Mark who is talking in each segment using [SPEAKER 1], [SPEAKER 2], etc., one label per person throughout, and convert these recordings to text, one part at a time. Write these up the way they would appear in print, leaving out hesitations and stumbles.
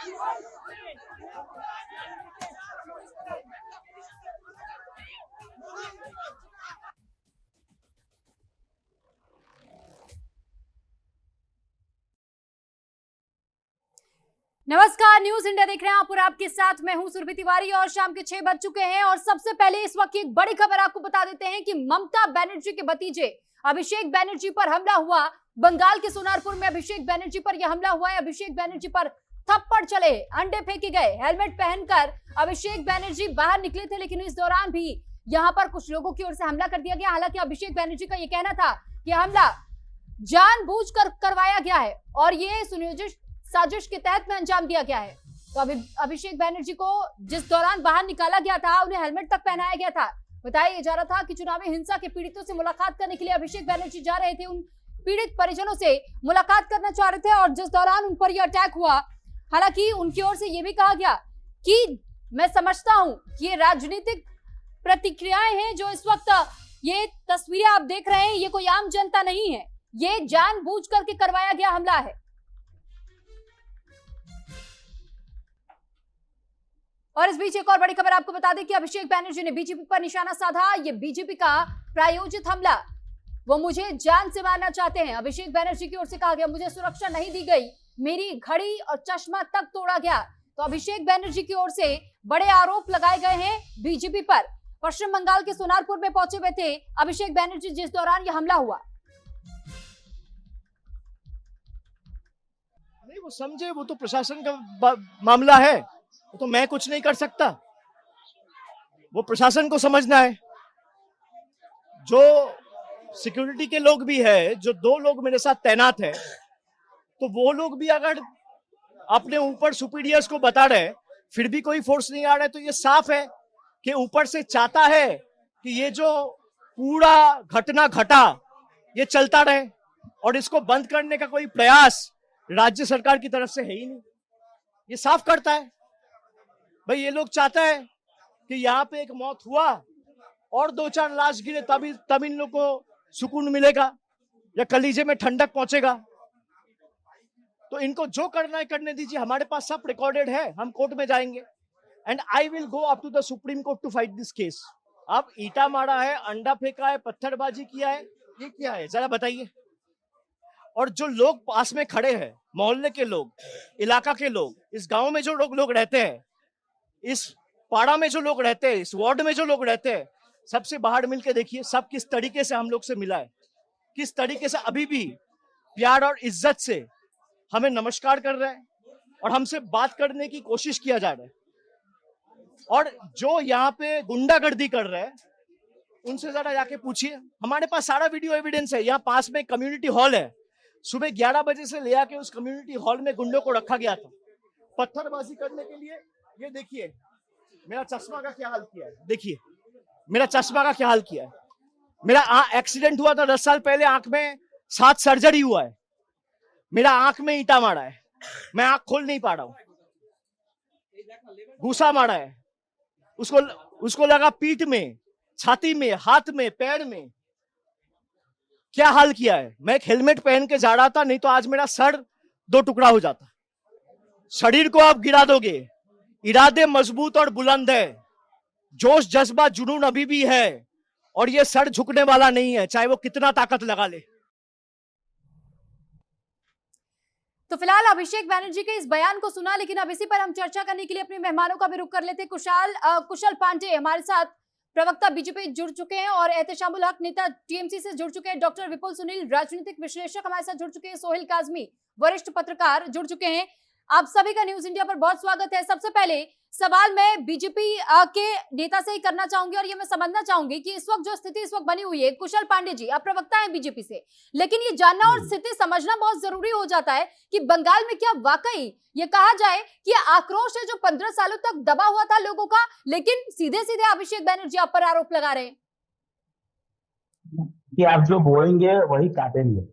[SPEAKER 1] नमस्कार, news India देख रहे हैं आप और आपके साथ मैं हूं सुरभि तिवारी और शाम के 6 बज चुके हैं। और सबसे पहले इस वक्त की एक बड़ी खबर आपको बता देते हैं कि ममता बनर्जी के भतीजे अभिषेक बनर्जी पर हमला हुआ। बंगाल के सोनारपुर में अभिषेक बनर्जी पर यह हमला हुआ है। अभिषेक बनर्जी पर थप्पड़ चले, अंडे फेंके गए। हेलमेट पहनकर अभिषेक बनर्जी बाहर निकले थे, लेकिन इस दौरान भी यहाँ पर कुछ लोगों की ओर से हमला कर दिया गया। हालांकि अभिषेक बनर्जी का यह कहना था कि हमला जानबूझकर करवाया गया है और ये सुनियोजित साजिश के तहत में अंजाम दिया गया है। तो अभिषेक बनर्जी को जिस दौरान बाहर निकाला गया था, उन्हें हेलमेट तक पहनाया गया था। बताया जा रहा था कि चुनावी हिंसा के पीड़ितों से मुलाकात करने के लिए अभिषेक बनर्जी जा रहे थे। उन पीड़ित परिजनों से मुलाकात करना चाह रहे थे और जिस दौरान उन पर यह अटैक हुआ, हालांकि उनकी ओर से यह भी कहा गया कि मैं समझता हूं कि ये राजनीतिक प्रतिक्रियाएं हैं। जो इस वक्त ये तस्वीरें आप देख रहे हैं, ये कोई आम जनता नहीं है, ये जानबूझ करके करवाया गया हमला है। और इस बीच एक और बड़ी खबर आपको बता दें कि अभिषेक बनर्जी ने बीजेपी पर निशाना साधा। ये बीजेपी का प्रायोजित हमला, वो मुझे जान से मारना चाहते हैं। अभिषेक बनर्जी की ओर से कहा गया मुझे सुरक्षा नहीं दी गई, मेरी घड़ी और चश्मा तक तोड़ा गया। तो अभिषेक बनर्जी की ओर से बड़े आरोप लगाए गए हैं बीजेपी पर। पश्चिम बंगाल के सोनारपुर में पहुंचे हुए थे अभिषेक बनर्जी जिस दौरान यह हमला हुआ।
[SPEAKER 2] नहीं, वो समझे, वो तो प्रशासन का मामला है, तो मैं कुछ नहीं कर सकता। वो प्रशासन को समझना है। जो सिक्योरिटी के लोग भी है, जो 2 लोग मेरे साथ तैनात है, तो वो लोग भी अगर अपने ऊपर सुपीरियर्स को बता रहे फिर भी कोई फोर्स नहीं आ रहा है, तो ये साफ है कि ऊपर से चाहता है कि ये जो पूरा घटना घटा ये चलता रहे और इसको बंद करने का कोई प्रयास राज्य सरकार की तरफ से है ही नहीं। ये साफ करता है भाई, ये लोग चाहता है कि यहाँ पे एक मौत हुआ और 2-4 लाश गिरे तब इन लोग को सुकून मिलेगा या कलीजे में ठंडक पहुंचेगा। तो इनको जो करना है करने दीजिए, हमारे पास सब रिकॉर्डेड है, हम कोर्ट में जाएंगे and I will go up to the Supreme Court to fight this case. आप ईटा मारा है, अंडा फेंका है, पत्थरबाजी किया है, ये क्या है जरा बताइए। और जो लोग पास में खड़े हैं, मोहल्ले के लोग, इलाका के लोग, इस गांव में जो लोग रहते हैं, इस पाड़ा में जो लोग रहते हैं, इस वार्ड में जो लोग रहते हैं, सबसे बाहर मिलके देखिए सब किस तरीके से हम लोग से मिला है, किस तरीके से अभी भी प्यार और इज्जत से हमें नमस्कार कर रहे हैं और हमसे बात करने की कोशिश किया जा रहा है। और जो यहाँ पे गुंडागर्दी कर रहे हैं उनसे जरा जाके पूछिए, हमारे पास सारा वीडियो एविडेंस है। यहाँ पास में कम्युनिटी हॉल है, सुबह 11 बजे से ले आके उस कम्युनिटी हॉल में गुंडों को रखा गया था पत्थरबाजी करने के लिए। ये देखिए मेरा चश्मा का क्या हाल किया है, देखिए मेरा चश्मा का क्या हाल किया है। मेरा एक्सीडेंट हुआ था 10 साल पहले, आंख में 7 सर्जरी हुआ है, मेरा आंख में ईंटा मारा है, मैं आंख खोल नहीं पा रहा हूं, घूसा मारा है, उसको लगा पीठ में, छाती में, हाथ में, पैर में, क्या हाल किया है। मैं एक हेलमेट पहन के जा रहा था, नहीं तो आज मेरा सर 2 टुकड़ा हो जाता। शरीर को आप गिरा दोगे, इरादे मजबूत और बुलंद है, जोश जज्बा जुनून अभी भी है और ये सर झुकने वाला नहीं है, चाहे वो कितना ताकत लगा ले।
[SPEAKER 1] तो फिलहाल अभिषेक बनर्जी के इस बयान को सुना, लेकिन अब इसी पर हम चर्चा करने के लिए अपने मेहमानों का भी रुख कर लेते। कुशल पांडे हमारे साथ प्रवक्ता बीजेपी जुड़ चुके हैं और एहतेशामुल हक नेता टीएमसी से जुड़ चुके हैं। डॉक्टर विपुल सुनील राजनीतिक विश्लेषक हमारे साथ जुड़ चुके हैं। सोहेल काजमी वरिष्ठ पत्रकार जुड़ चुके हैं। आप सभी का न्यूज इंडिया पर बहुत स्वागत है। सबसे पहले सवाल मैं बीजेपी के नेता से ही करना चाहूंगी और ये मैं समझना चाहूंगी कि इस वक्त जो स्थिति इस वक्त बनी हुई है, कुशल पांडे जी आप प्रवक्ता हैं बीजेपी से, लेकिन ये जानना और स्थिति समझना बहुत जरूरी हो जाता है कि बंगाल में क्या वाकई ये कहा जाए कि आक्रोश है जो 15 सालों तक दबा हुआ था लोगों का, लेकिन सीधे सीधे अभिषेक बनर्जी आप पर आरोप लगा रहे हैं
[SPEAKER 3] कि आप जो बोलेंगे वही काटेंगे।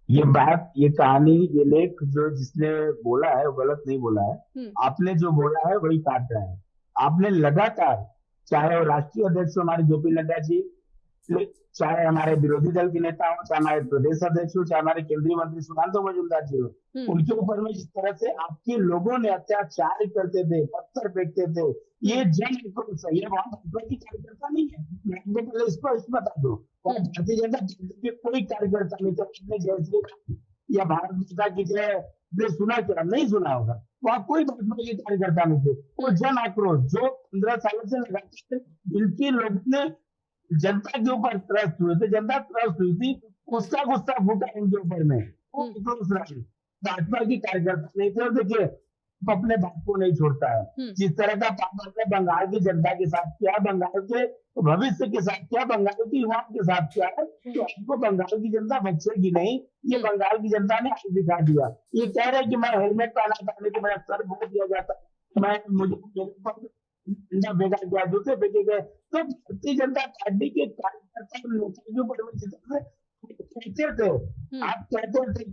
[SPEAKER 3] ये बात, ये कहानी, ये लेख जो जिसने बोला है वो गलत नहीं बोला है। आपने जो बोला है वही काट रहा है। आपने लगातार, चाहे वो राष्ट्रीय अध्यक्ष हमारे जेपी नड्डा जी, चाहे हमारे विरोधी दल के नेता हो, चाहे हमारे प्रदेश अध्यक्ष हो, चाहे हमारे केंद्रीय मंत्री सुकांत मजूमदार जी हो, उनके ऊपर में जिस तरह से आपके लोगों ने अत्याचार करते थे, पत्थर फेंकते थे, ये जन आक्रोश है, ये वहां भाजपा की कार्यकर्ता नहीं है। मैं आपको पहले स्पष्ट बता दूं, भारतीय जनता पार्टी के कोई कार्यकर्ता नहीं था, अपने जय श्री राम या भारत माता की जय ने सुना क्या? नहीं सुना होगा। वहां कोई भाजपा के कार्यकर्ता नहीं थे। वो जन आक्रोश जो 15 सालों से लगातार जिनकी लोगों ने जनता के ऊपर त्रस्त हुए थे, जनता त्रस्त हुई थी, उसका गुस्सा फूटा इनके ऊपर में। वो भाजपा की कार्यकर्ता नहीं थे। और देखिए, अपने बाप को नहीं छोड़ता है। जिस तरह का पापा ने बंगाल की जनता के साथ किया, बंगाल के भविष्य के साथ किया, बंगाल की युवाओं के साथ किया है, तो आपको बंगाल की जनता बचेगी नहीं। ये बंगाल की जनता ने आज दिखा दिया। ये कह रहे हैं कि मैं हेलमेट पहना था, लेकिन मेरा सर भूल दिया जाता, मैं मुझे भेजा गया, जूते भेजे गए। तो भारतीय जनता पार्टी के कार्यकर्ता कहते थे, आप कहते थे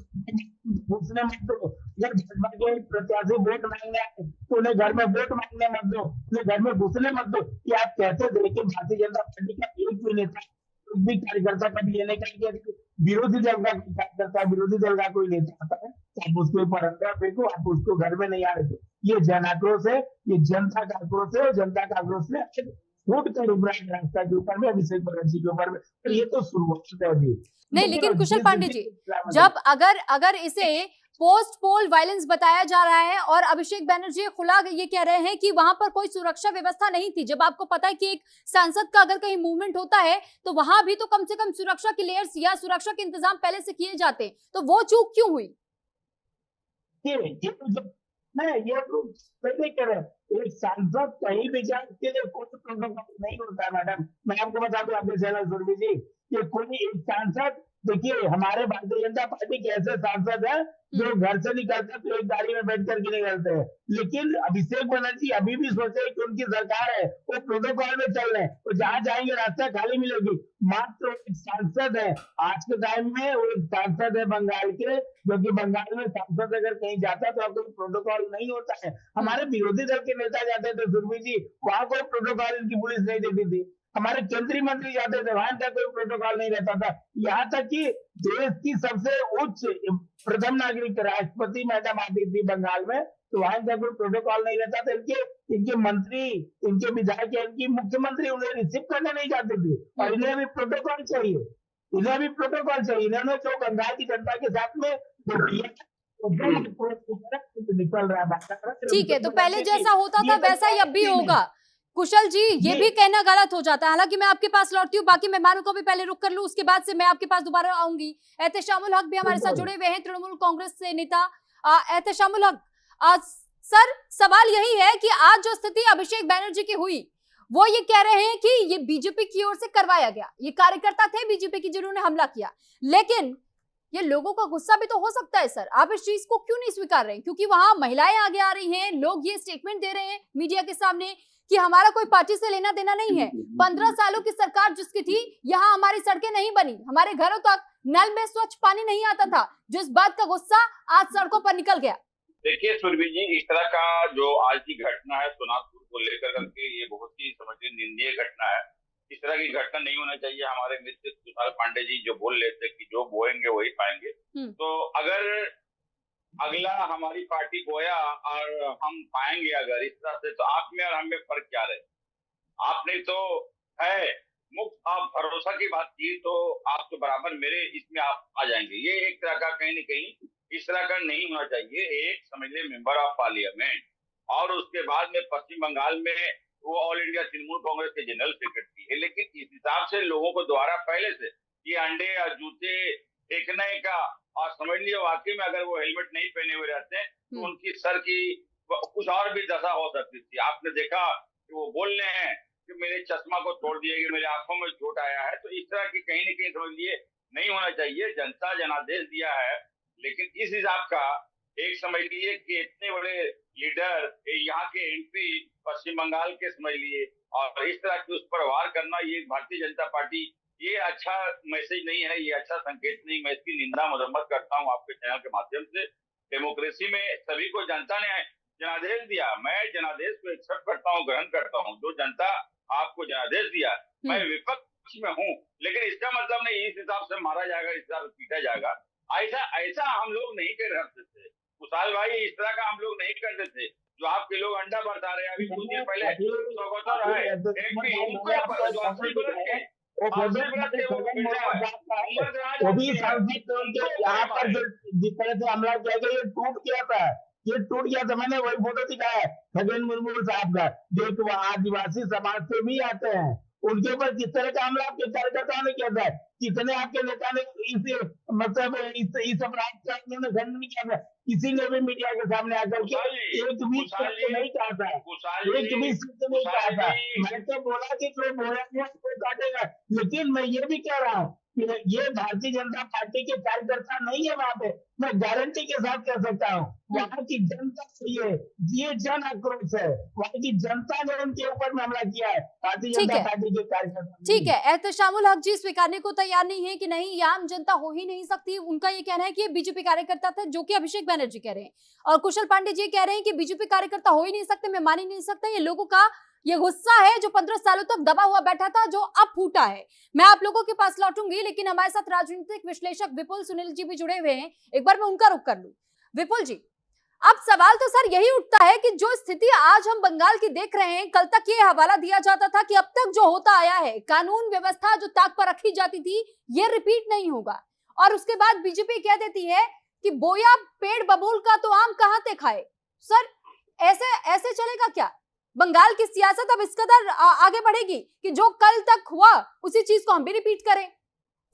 [SPEAKER 3] घुसने मत दो, जब भाजपा के प्रत्याशी वोट मांगने आए तो उन्हें घर में वोट मांगने मत दो, उन्हें घर में घुसने मत दो, ये आप कहते थे। लेकिन भारतीय जनता पार्टी का एक भी नेता, एक भी कार्यकर्ता कभी ये नहीं कहा कि विरोधी दल का कोई कार्यकर्ता, विरोधी दल का कोई नेता आता है तो आप उसके ऊपर अंदर फेंको, आप उसको घर में नहीं आ रहे थे। ये जन आक्रोश है, ये जनता का आक्रोश है, और जनता का आक्रोश ने फूट कर उभरा है रास्ता के ऊपर में, अभिषेक बनर्जी के ऊपर में। तो ये तो शुरुआत है अभी।
[SPEAKER 1] नहीं, लेकिन कुशल पांडे जी, जब अगर इसे पोस्ट पोल वायलेंस बताया जा रहा है और अभिषेक बनर्जी खुला ये कह रहे हैं कि वहां पर कोई सुरक्षा व्यवस्था नहीं थी, जब आपको पता है कि एक सांसद का अगर कहीं मूवमेंट होता है तो वहां भी तो कम से कम सुरक्षा के लेयर्स या सुरक्षा के इंतजाम पहले से किए जाते, तो वो चूक क्यों हुई?
[SPEAKER 3] ये तो पहले कह रहे, एक सांसद कहीं भी जाए उसके लिए कोई प्रोटोकॉल नहीं होता है मैडम। मैं आपको बता दूं, आपके चैनल सुरभि जी, कि कोई एक सांसद, देखिए हमारे भारतीय जनता पार्टी के ऐसे सांसद हैं जो घर से निकलते तो एक गाड़ी में बैठ करके निकलते हैं, लेकिन अभिषेक बनर्जी अभी भी सोचे कि उनकी सरकार है, वो प्रोटोकॉल में चल रहे हैं, तो जहां जाएंगे रास्ता खाली मिलेगी। मात्र एक सांसद है आज के टाइम में, वो एक सांसद है बंगाल के, जो कि बंगाल में सांसद अगर कहीं जाता है तो कोई प्रोटोकॉल नहीं होता है। हमारे विरोधी दल के नेता जाते थे सुरभि जी, वहां कोई प्रोटोकॉल इनकी पुलिस नहीं देती थी। हमारे केंद्रीय मंत्री जाते थे, वहां तक कोई प्रोटोकॉल नहीं रहता था। यहाँ तक कि देश की सबसे उच्च प्रथम नागरिक राष्ट्रपति मैडम आती थी बंगाल में, तो वहां तक कोई प्रोटोकॉल नहीं रहता था। इनके मंत्री, इनके विधायक, इनकी मुख्यमंत्री उन्हें रिसीव करने नहीं जाते थे, और इन्हें भी प्रोटोकॉल चाहिए, इन्हें भी प्रोटोकॉल चाहिए। इन्होंने जो बंगाल की जनता के साथ में निकल रहा है।
[SPEAKER 1] ठीक है, तो पहले जैसा होता था वैसा ही अब भी होगा। कुशल जी, ये भी कहना गलत हो जाता है। हालांकि मैं आपके पास लौटती हूँ, बाकी मेहमानों को भी पहले रुक कर लूं, उसके बाद से मैं आपके पास दोबारा आऊंगी। एहतेशामुल हक भी हमारे साथ जुड़े हुए हैं, तृणमूल कांग्रेस से नेता। एहतेशामुल हक, सर सवाल यही है कि आज जो स्थिति अभिषेक बनर्जी की हुई, वो ये कह रहे हैं कि ये बीजेपी की ओर से करवाया गया, ये कार्यकर्ता थे बीजेपी की जिन्होंने हमला किया, लेकिन ये लोगों का गुस्सा भी तो हो सकता है। सर, आप इस चीज को क्यों नहीं स्वीकार रहे? क्योंकि वहां महिलाएं आगे आ रही हैं, लोग ये स्टेटमेंट दे रहे हैं मीडिया के सामने कि हमारा कोई पार्टी से लेना देना नहीं है। 15 सालों की सरकार जिसकी थी, यहाँ हमारी सड़कें नहीं बनी, हमारे घरों तक नल में स्वच्छ पानी नहीं आता था, जिस बात का गुस्सा आज सड़कों पर निकल गया।
[SPEAKER 4] देखिए सुरभि जी, इस तरह का जो आज की घटना है सोनापुर को लेकर करके, ये बहुत ही समझिए निंदनीय घटना है। इस तरह की घटना नहीं होना चाहिए। हमारे मित्र कुशाल पांडे जी जो बोल रहे थे कि जो बोएंगे वही पाएंगे, तो अगर अगला हमारी पार्टी बोया और हम पाएंगे अगर इस तरह से, तो आप में और हम में फर्क क्या रहे? आपने तो है मुफ्त आप भरोसा की बात की, तो आप तो बराबर मेरे इसमें आप आ जाएंगे। ये एक तरह का कहीं न कहीं इस तरह का नहीं होना चाहिए। एक समझ ले मेंबर ऑफ पार्लियामेंट, और उसके बाद में पश्चिम बंगाल में वो ऑल इंडिया तृणमूल कांग्रेस के जनरल सेक्रेटरी है। लेकिन इस हिसाब से लोगों को द्वारा पहले से ये अंडे या जूते फेंकने का, और समझ लिया वाकई में अगर वो हेलमेट नहीं पहने हुए रहते हैं तो उनकी सर की कुछ और भी दशा हो सकती थी। आपने देखा कि वो बोल रहे हैं कि मेरे चश्मा को तोड़ दिया गया, मेरे आंखों में चोट आया है। तो इस तरह की कहीं न कहीं समझ लिए नहीं होना चाहिए। जनता जनादेश दिया है, लेकिन इस हिसाब का एक समझ लिए कि इतने बड़े लीडर, यहाँ के एमपी पश्चिम बंगाल के समझ लिए, और इस तरह की उस पर वार करना, ये भारतीय जनता पार्टी, ये अच्छा मैसेज नहीं है, ये अच्छा संकेत नहीं। मैं इसकी निंदा मजम्मत करता हूँ आपके चैनल के माध्यम से। डेमोक्रेसी में सभी को जनता ने जनादेश दिया, मैं जनादेश को एक्सेप्ट करता हूँ, ग्रहण करता हूँ। जो जनता आपको जनादेश दिया, मैं विपक्ष पक्ष में हूँ, लेकिन इसका मतलब नहीं इस हिसाब से मारा जाएगा, इस हिसाब से पीटा जाएगा। ऐसा ऐसा हम लोग नहीं करते थे कुशाल भाई, इस तरह का हम लोग नहीं करते थे। जो आपके लोग अंडा बरसा रहे हैं, अभी कुछ देर पहले स्वगत है एक भी ऊपर पर जो 80 बरस के
[SPEAKER 3] वो भी सांसद यहाँ पर जिस तरह से हमला किया गया ये टूट गया था, मैंने वही फोटो दिखाया खगेन मुर्मू साहब का, जो एक आदिवासी समाज से भी आते हैं, उनके ऊपर किस तरह का हमला आपके कार्यकर्ताओं ने किया था, कितने आपके नेता ने इस अपराध का उन्होंने खंडन किया था, किसी ने भी मीडिया के सामने आकर के एक भी शब्द नहीं कहा था, एक भी शब्द नहीं कहा था। मैं तो बोला कि जो बोला वो काटेगा, लेकिन मैं ये भी कह रहा हूँ कि ये भारतीय जनता पार्टी के कार्यकर्ता नहीं है वहां पे, मैं गारंटी के साथ कह सकता हूँ वहां की जनता से ये जन आक्रोश है, वहां की जनता ने उनके ऊपर हमला किया है, भारतीय जनता पार्टी के कार्यकर्ता।
[SPEAKER 1] ठीक है, एहतशामुल हक जी स्वीकारने को तैयार नहीं है कि नहीं ये आम जनता हो ही नहीं सकती। उनका ये कहना है कि ये बीजेपी कार्यकर्ता थे, जो कि अभिषेक बैनर्जी कह रहे हैं, और कुशल पांडे जी कह रहे हैं कि बीजेपी कार्यकर्ता हो ही नहीं सकते, मैं मान ही नहीं सकता। ये लोगों का ये गुस्सा है जो 15 सालों तक दबा हुआ बैठा था, जो अब फूटा है। मैं आप लोगों के पास लौटूंगी, लेकिन हमारे साथ राजनीतिक विश्लेषक विपुल सुनील जी भी जुड़े हुए हैं, एक बार मैं उनका रुख कर लूं। विपुल जी, अब सवाल तो सर यही उठता है कि जो स्थिति आज हम बंगाल की देख रहे हैं, कल तक ये हवाला दिया जाता था कि अब तक जो होता आया है, कानून व्यवस्था जो ताक पर रखी जाती थी, ये रिपीट नहीं होगा, और उसके बाद बीजेपी कह देती है कि बोया पेड़ बबूल का तो आम कहां ते खाए। सर ऐसे चलेगा क्या? बंगाल की सियासत अब इस कदर आगे बढ़ेगी कि जो कल तक हुआ उसी चीज को हम भी रिपीट करें?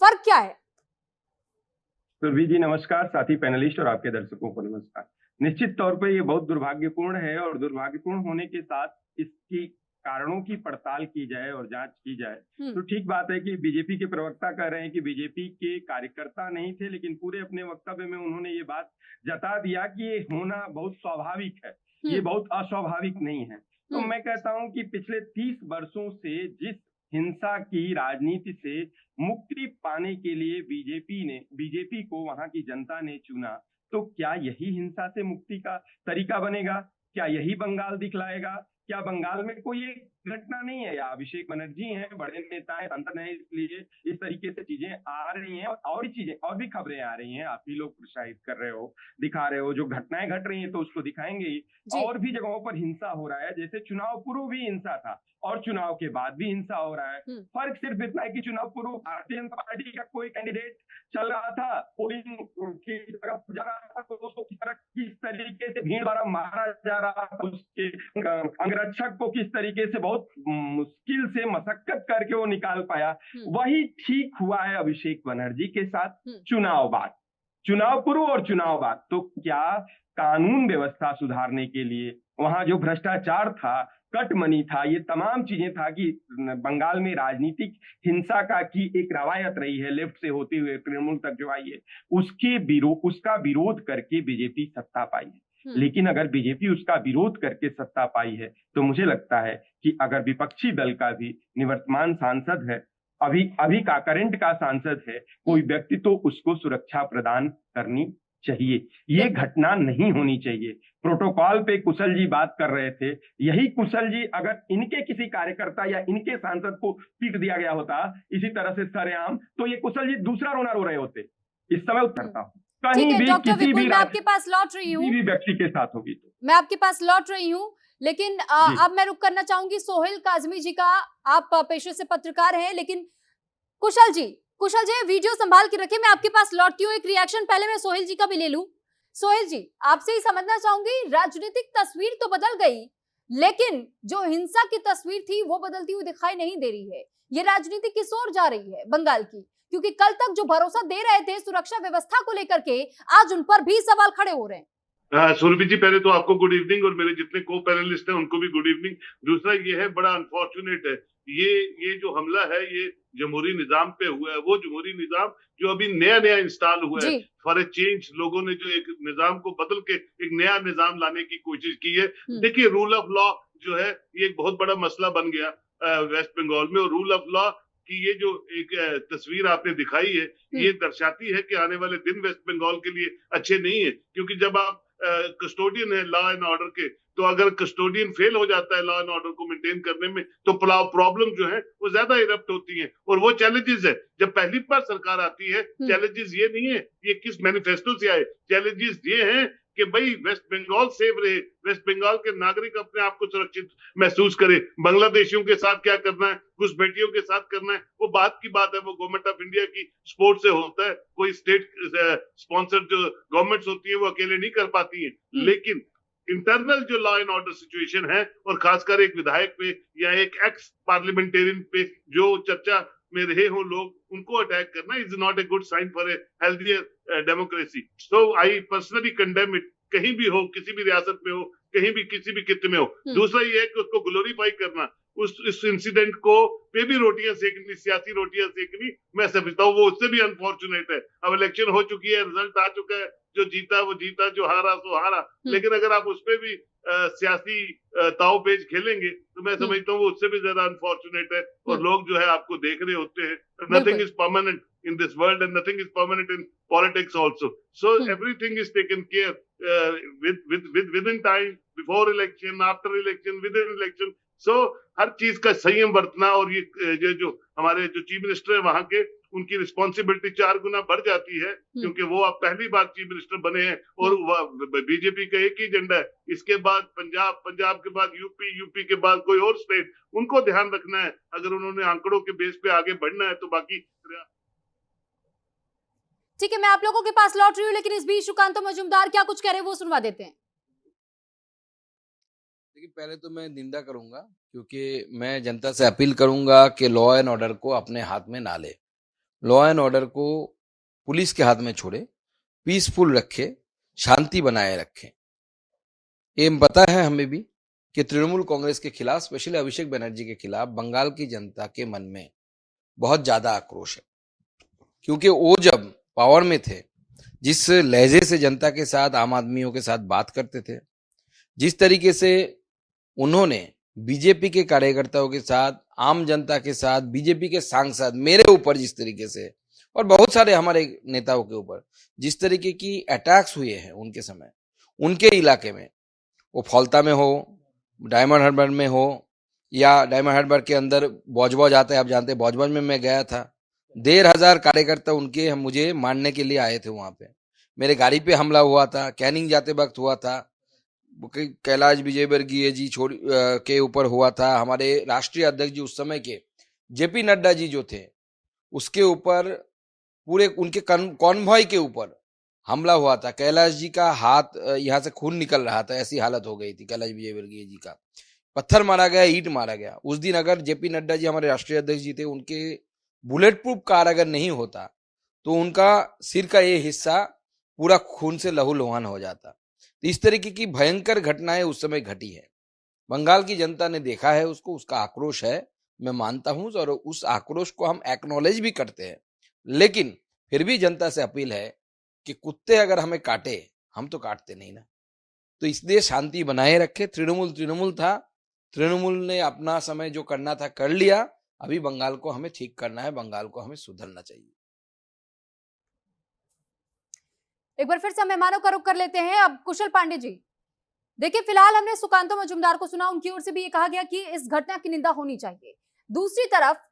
[SPEAKER 1] फर्क क्या है?
[SPEAKER 5] सुरभि जी नमस्कार, साथी पैनलिस्ट और आपके दर्शकों को नमस्कार। निश्चित तौर पर ये बहुत दुर्भाग्यपूर्ण है, और दुर्भाग्यपूर्ण होने के साथ इसकी कारणों की पड़ताल की जाए और जांच की जाए तो ठीक बात है कि बीजेपी के प्रवक्ता कह रहे हैं कि बीजेपी के कार्यकर्ता नहीं थे, लेकिन पूरे अपने वक्तव्य में उन्होंने ये बात जता दिया कि ये होना बहुत स्वाभाविक है, ये बहुत अस्वाभाविक नहीं है। तो मैं कहता हूं कि पिछले 30 वर्षों से जिस हिंसा की राजनीति से मुक्ति पाने के लिए बीजेपी को वहां की जनता ने चुना, तो क्या यही हिंसा से मुक्ति का तरीका बनेगा? क्या यही बंगाल दिखलाएगा? क्या बंगाल में कोई एक घटना नहीं है, या अभिषेक बनर्जी हैं, बड़े नेता हैं, संसद हैं, इसलिए इस तरीके से चीजें आ रही हैं, और भी खबरें आ रही हैं, आप ही लोग प्रोत्साहित कर रहे हो, दिखा रहे हो, जो घटनाएं घट रही हैं तो उसको दिखाएंगे ही। और भी जगहों पर हिंसा हो रहा है, जैसे चुनाव पूर्व भी हिंसा था और चुनाव के बाद भी हिंसा हो रहा है। फर्क सिर्फ इतना है कि चुनाव पूर्व भारतीय जनता पार्टी का कोई कैंडिडेट चल रहा था, पोलिंग की तरफ जा रहा था, तो उसको किस तरीके से भीड़ द्वारा मारा जा रहा था, उसके अंगरक्षक को किस तरीके से बहुत मुश्किल से मशक्कत करके वो निकाल पाया। वही ठीक हुआ है अभिषेक बनर्जी के साथ चुनाव बाद, चुनाव पूर्व और चुनाव बाद। तो क्या कानून व्यवस्था सुधारने के लिए वहां जो भ्रष्टाचार था, कट मनी था, ये तमाम चीजें था कि बंगाल में राजनीतिक हिंसा का की एक रवायत रही है, लेफ्ट से होते हुए तृणमूल तक जो आई है, उसका विरोध करके बीजेपी सत्ता पाई है। लेकिन अगर बीजेपी उसका विरोध करके सत्ता पाई है, तो मुझे लगता है कि अगर विपक्षी दल का भी निवर्तमान सांसद है, अभी का करंट का सांसद है कोई व्यक्ति, तो उसको सुरक्षा प्रदान करनी चाहिए। ये घटना नहीं होनी चाहिए। प्रोटोकॉल पे कुशल जी बात कर रहे थे, यही कुशल जी अगर इनके किसी कार्यकर्ता या इनके सांसद को पीट दिया गया होता इसी तरह से सरेआम, तो ये कुशल जी दूसरा रोना रो रहे होते। इस समय उतरता हूँ कहीं भी किसी भी
[SPEAKER 1] मैं आपके पास लौट रही हूँ,
[SPEAKER 5] किसी भी व्यक्ति के साथ होगी तो
[SPEAKER 1] मैं आपके पास लौट रही हूँ, लेकिन अब मैं रुक करना चाहूंगी सोहेल काजमी जी का। आप पेशे से पत्रकार हैं, लेकिन कुशल जी वीडियो संभाल के रखे, मैं आपके पास लौटती हूँ। एक रिएक्शन पहले मैं सोहेल जी का भी ले लूं। सोहेल जी, आपसे ही समझना चाहूंगी, राजनीतिक तस्वीर तो बदल गई, लेकिन जो हिंसा की तस्वीर थी वो बदलती हुई दिखाई नहीं दे रही है। ये राजनीति किस ओर जा रही है बंगाल की? क्योंकि कल तक जो भरोसा दे रहे थे सुरक्षा व्यवस्था को लेकर के, आज उन पर भी सवाल खड़े हो रहे हैं।
[SPEAKER 6] सुरभि जी, पहले तो आपको गुड इवनिंग, और मेरे जितने को पैनलिस्ट हैं उनको भी गुड इवनिंग। दूसरा ये है, बड़ा अनफॉर्चुनेट है ये जो हमला है, ये जमहूरी निजाम पे हुआ है, वो जमहूरी निजाम जो अभी नया इंस्टॉल हुआ है। फॉर ए चेंज लोगों ने जो एक निजाम को बदल के एक नया निजाम लाने की कोशिश की है। देखिए, रूल ऑफ लॉ जो है ये एक बहुत बड़ा मसला बन गया वेस्ट बंगाल में, और रूल ऑफ लॉ कि ये जो एक तस्वीर आपने दिखाई है, ये दर्शाती है कि आने वाले दिन वेस्ट बंगाल के लिए अच्छे नहीं है। क्योंकि जब आप कस्टोडियन है लॉ एंड ऑर्डर के, तो अगर कस्टोडियन फेल हो जाता है लॉ एंड ऑर्डर को मेंटेन करने में, तो प्रॉब्लम जो है वो ज्यादा इरप्ट होती है। और वो चैलेंजेस है, जब पहली बार सरकार आती है, चैलेंजेस ये नहीं है ये किस मैनिफेस्टो से आए, चैलेंजेस ये हैं कि भाई वेस्ट बंगाल सेफ रहे, वेस्ट बंगाल के नागरिक अपने आप को सुरक्षित महसूस करे, बांग्लादेशियों के साथ क्या करना है, घुसपैठियों के साथ करना है, वो बात की बात है, वो गवर्नमेंट ऑफ इंडिया की सपोर्ट से होता है। कोई स्टेट स्पॉन्सर्ड जो गवर्नमेंट्स होती है वो अकेले नहीं कर पाती है, लेकिन इंटरनल जो लॉ एंड ऑर्डर सिचुएशन है, और खासकर एक विधायक पे या एक एक्स पार्लियामेंटेरियन पे जो चर्चा में रहे हो लोग, उनको अटैक करना is not a good sign for a healthier democracy. So I personally condemn it, कहीं भी हो, किसी भी रियासत में हो, कहीं भी किसी भी खित्ते में हो। दूसरा ये है कि उसको ग्लोरीफाई करना, इस इंसिडेंट को पे भी रोटियां सेकनी, सियासी रोटियां सेकनी, मैं समझता हूँ वो उससे भी अनफॉर्चुनेट है। अब इलेक्शन हो चुकी है, रिजल्ट आ चुका है, जो जीता वो जीता, जो हारा सो हारा, लेकिन अगर आप उसपे भी सियासी ताव पेच खेलेंगे तो मैं समझता हूँ वो उससे भी ज्यादा अनफॉर्चुनेट है। और लोग जो है आपको देख रहे होते हैं, nothing is permanent in this world and nothing is permanent in politics also. So everything is taken care within time, before election, after election, within election. So हर चीज का संयम बरतना, और ये जो हमारे जो चीफ मिनिस्टर है वहां के, उनकी रिस्पॉन्सिबिलिटी 4 गुना बढ़ जाती है, क्योंकि वो अब पहली बार चीफ मिनिस्टर बने हैं और बीजेपी का एक ही एजेंडा है। इसके बाद पंजाब, पंजाब के बाद यूपी, यूपी के बाद कोई और स्टेट, उनको ध्यान रखना है। अगर उन्होंने आंकड़ों के बेस पे आगे बढ़ना है तो बाकी
[SPEAKER 1] ठीक है, मैं आप लोगों के पास लौट रही हूँ, लेकिन इस बीच सुकांतो मजूमदार क्या कुछ कह रहे हैं वो सुनवा देते हैं।
[SPEAKER 7] देखिए, पहले तो मैं निंदा करूंगा, क्योंकि मैं जनता से अपील करूंगा कि लॉ एंड ऑर्डर को अपने हाथ में ना ले, लॉ एंड ऑर्डर को पुलिस के हाथ में छोड़े, पीसफुल रखे, शांति बनाए रखें। ये पता है हमें भी कि तृणमूल कांग्रेस के खिलाफ, स्पेशली अभिषेक बनर्जी के खिलाफ बंगाल की जनता के मन में बहुत ज्यादा आक्रोश है, क्योंकि वो जब पावर में थे, जिस लहजे से जनता के साथ, आम आदमियों के साथ बात करते थे, जिस तरीके से उन्होंने बीजेपी के कार्यकर्ताओं के साथ, आम जनता के साथ, बीजेपी के सांसद, मेरे ऊपर जिस तरीके से, और बहुत सारे हमारे नेताओं के ऊपर जिस तरीके की अटैक्स हुए हैं उनके समय, उनके इलाके में, वो फौल्ता में हो, डायमंड हार्बर में हो, या डायमंड हार्बर के अंदर बौजबौज आता है, आप जानते हैं, बौजबौज में मैं गया था, 1,500 कार्यकर्ता उनके मुझे मारने के लिए आए थे। वहां पे मेरे गाड़ी पे हमला हुआ था, कैनिंग जाते वक्त हुआ था, कैलाश विजयवर्गीय जी के ऊपर हुआ था, हमारे राष्ट्रीय अध्यक्ष जी उस समय के जेपी नड्डा जी जो थे, उसके ऊपर, पूरे उनके कॉन्वॉय के ऊपर हमला हुआ था। कैलाश जी का हाथ यहाँ से खून निकल रहा था, ऐसी हालत हो गई थी कैलाश विजयवर्गीय जी का, पत्थर मारा गया, ईंट मारा गया। उस दिन अगर जेपी नड्डा जी हमारे राष्ट्रीय अध्यक्ष जी थे, उनके बुलेट प्रूफ कार अगर नहीं होता तो उनका सिर का ये हिस्सा पूरा खून से लहूलुहान हो जाता। तो इस तरीके की भयंकर घटनाएं उस समय घटी है। बंगाल की जनता ने देखा है उसको, उसका आक्रोश है, मैं मानता हूं, और उस आक्रोश को हम एक्नॉलेज भी करते हैं। लेकिन फिर भी जनता से अपील है कि कुत्ते अगर हमें काटे, हम तो काटते नहीं ना, तो इसलिए शांति बनाए रखे। तृणमूल था, तृणमूल ने अपना समय जो करना था कर लिया, अभी बंगाल को हमें ठीक करना है, बंगाल को हमें सुधरना चाहिए।
[SPEAKER 1] एक बार फिर से मेहमानों का रुख कर लेते हैं। अब कुशल पांडे जी, देखिए, फिलहाल हमने सुकांतो मजूमदार को सुना, उनकी ओर से भी ये कहा गया कि इस घटना की निंदा होनी चाहिए। दूसरी तरफ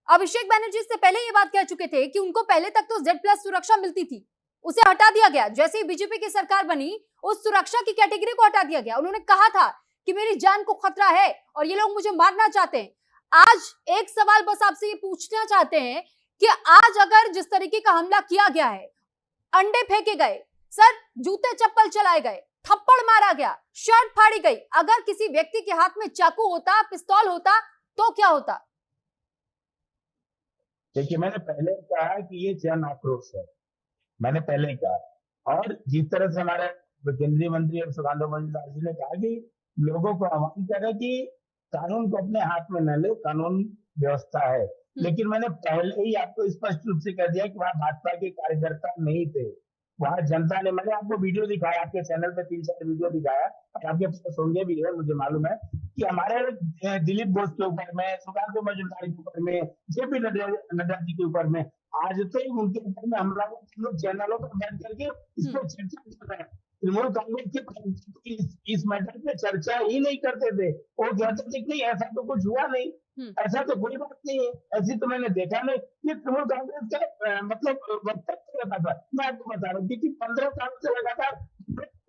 [SPEAKER 1] अभिषेक बनर्जी से पहले ये बात कह चुके थे कि उनको पहले तक तो Z+ सुरक्षा मिलती थी, उसे हटा दिया गया। जैसे ही बीजेपी की सरकार बनी, उस सुरक्षा की कैटेगरी को हटा दिया गया। उन्होंने कहा था कि मेरी जान को खतरा है और ये लोग मुझे मारना चाहते हैं। आज एक सवाल बस आपसे ये पूछना चाहते हैं कि आज अगर जिस तरीके का हमला किया गया है, अंडे फेंके गए, सर जूते चप्पल चलाए गए, थप्पड़ मारा गया, शर्ट फाड़ी गई, अगर किसी व्यक्ति के हाथ में चाकू होता, पिस्तौल होता, तो क्या होता?
[SPEAKER 3] देखिए, मैंने पहले कहा कि ये जन आक्रोश है, मैंने पहले कहा। और जिस तरह से हमारे केंद्रीय मंत्री सुकांतो मजूमदार जी ने कहा कि लोगों को आह्वान करें कि कानून को अपने हाथ में न ले, कानून व्यवस्था है। लेकिन मैंने पहले ही आपको स्पष्ट रूप से कह दिया कि वहां भाजपा के कार्यकर्ता नहीं थे, वहां जनता ने, मैंने आपको वीडियो दिखाया, आपके चैनल पे 3-4 वीडियो दिखाया, और आपके पास होंगे भी है, मुझे मालूम है, कि हमारे दिलीप घोष के ऊपर में, सुकांतो मजूमदार के ऊपर में, जेपी नड्डा जी के ऊपर में, आज तो उनके ऊपर में हमला, लोग चैनलों पर बैठ करके इस पर चर्चा कर रहे हैं। तृणमूल कांग्रेस के इस मैटर पे चर्चा ही नहीं करते थे। वो कहते थे कि ऐसा तो कुछ हुआ नहीं, ऐसा तो कोई बात नहीं है, ऐसी तो मैंने देखा नहीं। ये तृणमूल कांग्रेस का मतलब वक्तव्य रहता था। मैं आपको बता रहा हूँ क्योंकि 15 साल से लगातार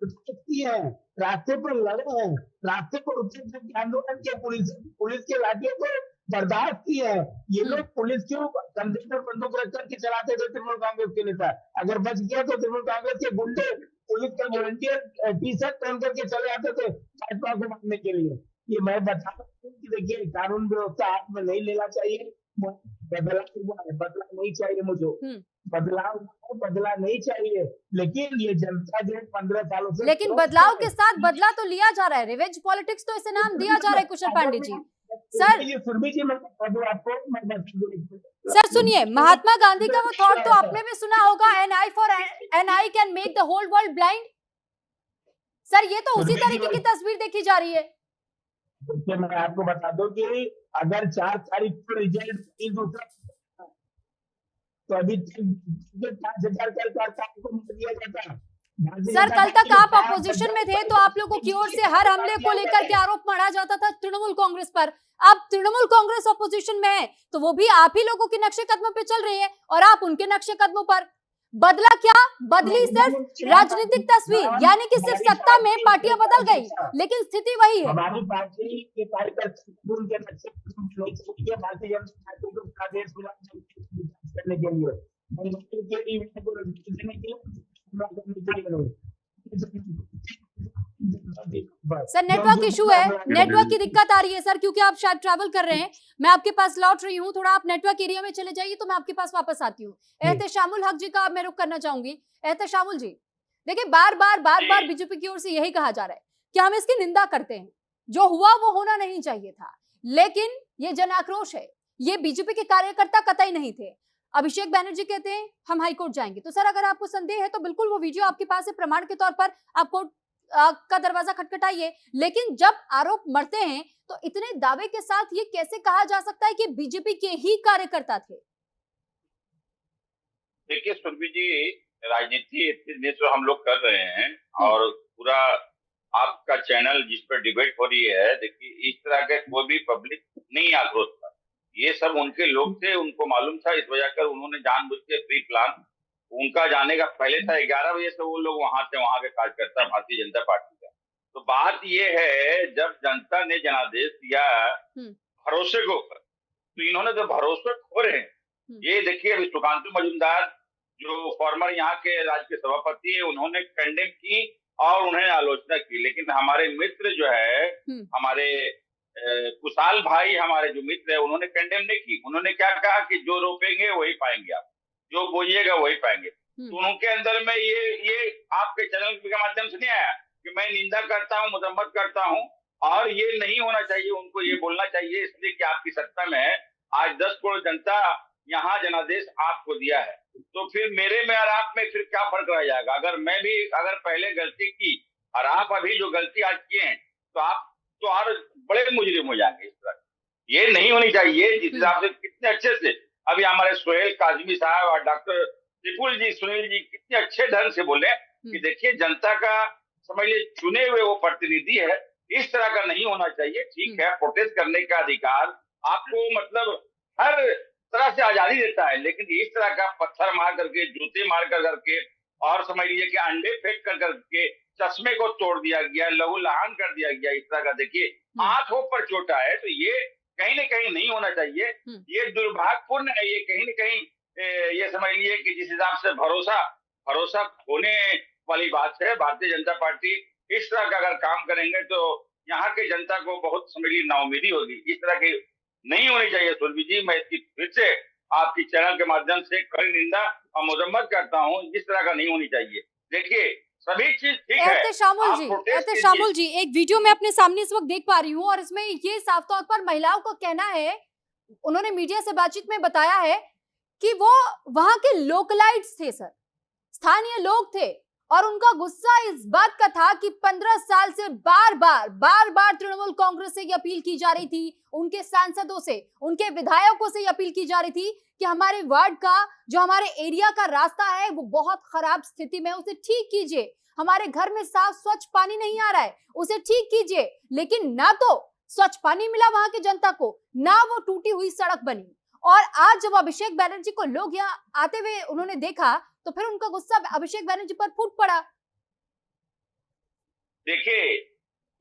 [SPEAKER 3] किए हैं, रास्ते पर लड़े हैं, रास्ते पर उतर आंदोलन किया, पुलिस के लाठियों को बर्दाश्त किए हैं। ये लोग पुलिस क्यों कंधे पर बंदूक रख करके चलाते थे तृणमूल कांग्रेस के नेता? अगर बच गया तो तृणमूल कांग्रेस के गुंडे पुलिस का वॉलंटियर टी शर्ट पहन करके चले आते थे भाजपा को मारने के लिए। ये मैं बता रहा हूँ कि देखिए कानून व्यवस्था हाथ में नहीं लेना चाहिए। बदलाव नहीं चाहिए मुझे, बदला नहीं चाहिए, लेकिन ये जनता जो 15 सालों से
[SPEAKER 1] लेकिन बदलाव के साथ बदला तो लिया जा रहा है। रिवेंज पॉलिटिक्स तो इसे नाम दिया जा रहा है कुशल पांडे जी। सर
[SPEAKER 3] सुरभि जी, मैं बता आपको,
[SPEAKER 1] सर सुनिए, महात्मा गांधी का वो थॉट तो आपने भी सुना होगा, an eye for an eye can make the whole world blind. Sir ये तो उसी तरीके की तस्वीर देखी जा रही है।
[SPEAKER 3] देखिए मैं आपको बता दूं कि अगर 4 तारीख को रिजल्ट दूसरा तो अभी 5,000 कार्यकर्ताओं को मिल दिया जाता।
[SPEAKER 1] सर कल तक आप अपोजिशन में थे तो आप लोगों की ओर से हर हमले को लेकर के आरोप मढ़ा जाता था तृणमूल कांग्रेस पर। अब तृणमूल कांग्रेस अपोजिशन में है तो वो भी आप ही लोगों के नक्शे कदमों पे चल रही है और आप उनके नक्शे कदमों पर। बदला क्या? बदली सिर्फ राजनीतिक तस्वीर, यानी कि सिर्फ सत्ता में पार्टियां बदल गई लेकिन स्थिति वही है।
[SPEAKER 3] हमारी पार्टी के कार्यकर्ता उनके नक्शे भारतीय जनता पार्टी को आदेश करने के लिए
[SPEAKER 1] सर नेटवर्क इशू है, नेटवर्क की दिक्कत आ रही है सर, क्योंकि आप शायद ट्रैवल कर रहे हैं। मैं आपके पास लौट रही हूँ, थोड़ा आप नेटवर्क एरिया में चले जाइए तो मैं आपके पास वापस आती हूँ। एहतेशामुल हक जी का मैं रुख करना चाहूंगी। एहतेशामुल जी, देखिए बार बार बीजेपी की ओर से यही कहा जा रहा है कि हम इसकी निंदा करते हैं, जो हुआ वो होना नहीं चाहिए था, लेकिन ये जन आक्रोश है, ये बीजेपी के कार्यकर्ता कतई नहीं थे। अभिषेक बैनर्जी कहते हैं हम हाईकोर्ट जाएंगे। तो सर अगर आपको संदेह है तो बिल्कुल वो वीडियो आपके पास है, प्रमाण के तौर पर आप कोर्ट का दरवाजा खटखटाइए। लेकिन जब आरोप मरते हैं तो इतने दावे के साथ ये कैसे कहा जा सकता है कि बीजेपी के ही कार्यकर्ता थे?
[SPEAKER 4] देखिए सुरभि जी, राजनीति इतने दिन से हम लोग कर रहे हैं और पूरा आपका चैनल जिस पर डिबेट हो रही है, देखिए इस तरह का कोई भी पब्लिक नहीं आक्रोश था। ये सब उनके लोग थे, उनको मालूम था, इस वजह कर उन्होंने जानबूझ के प्री प्लान, उनका जाने का पहले था 11 बजे से वो लोग वहां थे, वहां के कार्यकर्ता भारतीय जनता पार्टी का। तो बात ये है, जब जनता ने जनादेश दिया भरोसे के ऊपर, तो इन्होंने तो भरोसे खो रहे हैं। ये देखिए अभी सुकांतु मजूमदार जो फॉर्मर यहाँ के राज्य के सभापति है, उन्होंने कंडेम की और उन्हें आलोचना की, लेकिन हमारे मित्र जो है, हमारे कुशाल भाई, हमारे जो मित्र है, उन्होंने कंडेम नहीं की। उन्होंने क्या कहा कि जो रोपेंगे वही पाएंगे आप, जो बोइएगा वही पाएंगे। तो उनके अंदर में ये आपके चैनल के माध्यम से नहीं आया कि मैं निंदा करता हूँ, मजम्मत करता हूँ, और ये नहीं होना चाहिए। उनको ये बोलना चाहिए इसलिए कि आपकी सत्ता में आज 10 करोड़ जनता यहाँ जनादेश आपको दिया है, तो फिर मेरे में और आप में फिर क्या फर्क रह जाएगा? अगर मैं भी अगर पहले गलती की और आप अभी जो गलती आज किए हैं, तो आप तो और बड़े मुजरिम हो जाएंगे। इस तरह ये नहीं होनी चाहिए। जिस हिसाब से कितने अच्छे से अभी हमारे सोहेल काजमी साहब और डॉक्टर त्रिपुल जी, सुनील जी कितने अच्छे ढंग से बोले कि देखिए जनता का समझ लीजिए चुने हुए वो प्रतिनिधि है, इस तरह का नहीं होना चाहिए। ठीक है, प्रोटेस्ट करने का अधिकार आपको मतलब हर तरह से आजादी देता है, लेकिन इस तरह का पत्थर मार करके, जूते मार कर करके, और समझ लीजिए कि अंडे फेंक कर करके चश्मे को तोड़ दिया गया, लहू लहान कर दिया गया, इस तरह का देखिए आंखों पर चोट है। तो ये कहीं न कहीं नहीं होना चाहिए। ये दुर्भाग्यपूर्ण है। ये कहीं न कहीं ये समझ लीजिए कि जिस हिसाब से भरोसा खोने वाली बात है। भारतीय जनता पार्टी इस तरह का अगर काम करेंगे तो यहाँ के जनता को बहुत समझ लीजिए नाउमीदी होगी। इस तरह की नहीं होनी चाहिए सुरभि जी। मैं इसकी फिर से आपकी चैनल के माध्यम से कड़ी निंदा और मजम्मत करता हूँ। इस तरह का नहीं होनी चाहिए। देखिए सभी चीज ठीक है।
[SPEAKER 1] एहतेशामुल जी, एक वीडियो मैं अपने सामने इस वक्त देख पा रही हूँ और इसमें ये साफ तौर पर महिलाओं का कहना है, उन्होंने मीडिया से बातचीत में बताया है कि वो वहां के लोकलाइट्स थे सर, स्थानीय लोग थे, और उनका गुस्सा इस बात का था कि 15 साल से बार बार तृणमूल कांग्रेस से ये अपील की जा रही थी, उनके सांसदों से, उनके विधायकों से ये अपील की जा रही थी कि हमारे वार्ड का, जो हमारे एरिया का रास्ता है वो बहुत खराब स्थिति में, उसे ठीक कीजिए। हमारे घर में साफ स्वच्छ पानी नहीं आ रहा है, उसे ठीक कीजिए। लेकिन ना तो स्वच्छ पानी मिला वहां की जनता को, ना वो टूटी हुई सड़क बनी। और आज जब अभिषेक बैनर्जी को लोग यहाँ आते हुए उन्होंने देखा तो फिर उनका गुस्सा अभिषेक बैनर्जी पर फूट पड़ा।
[SPEAKER 4] देखिए,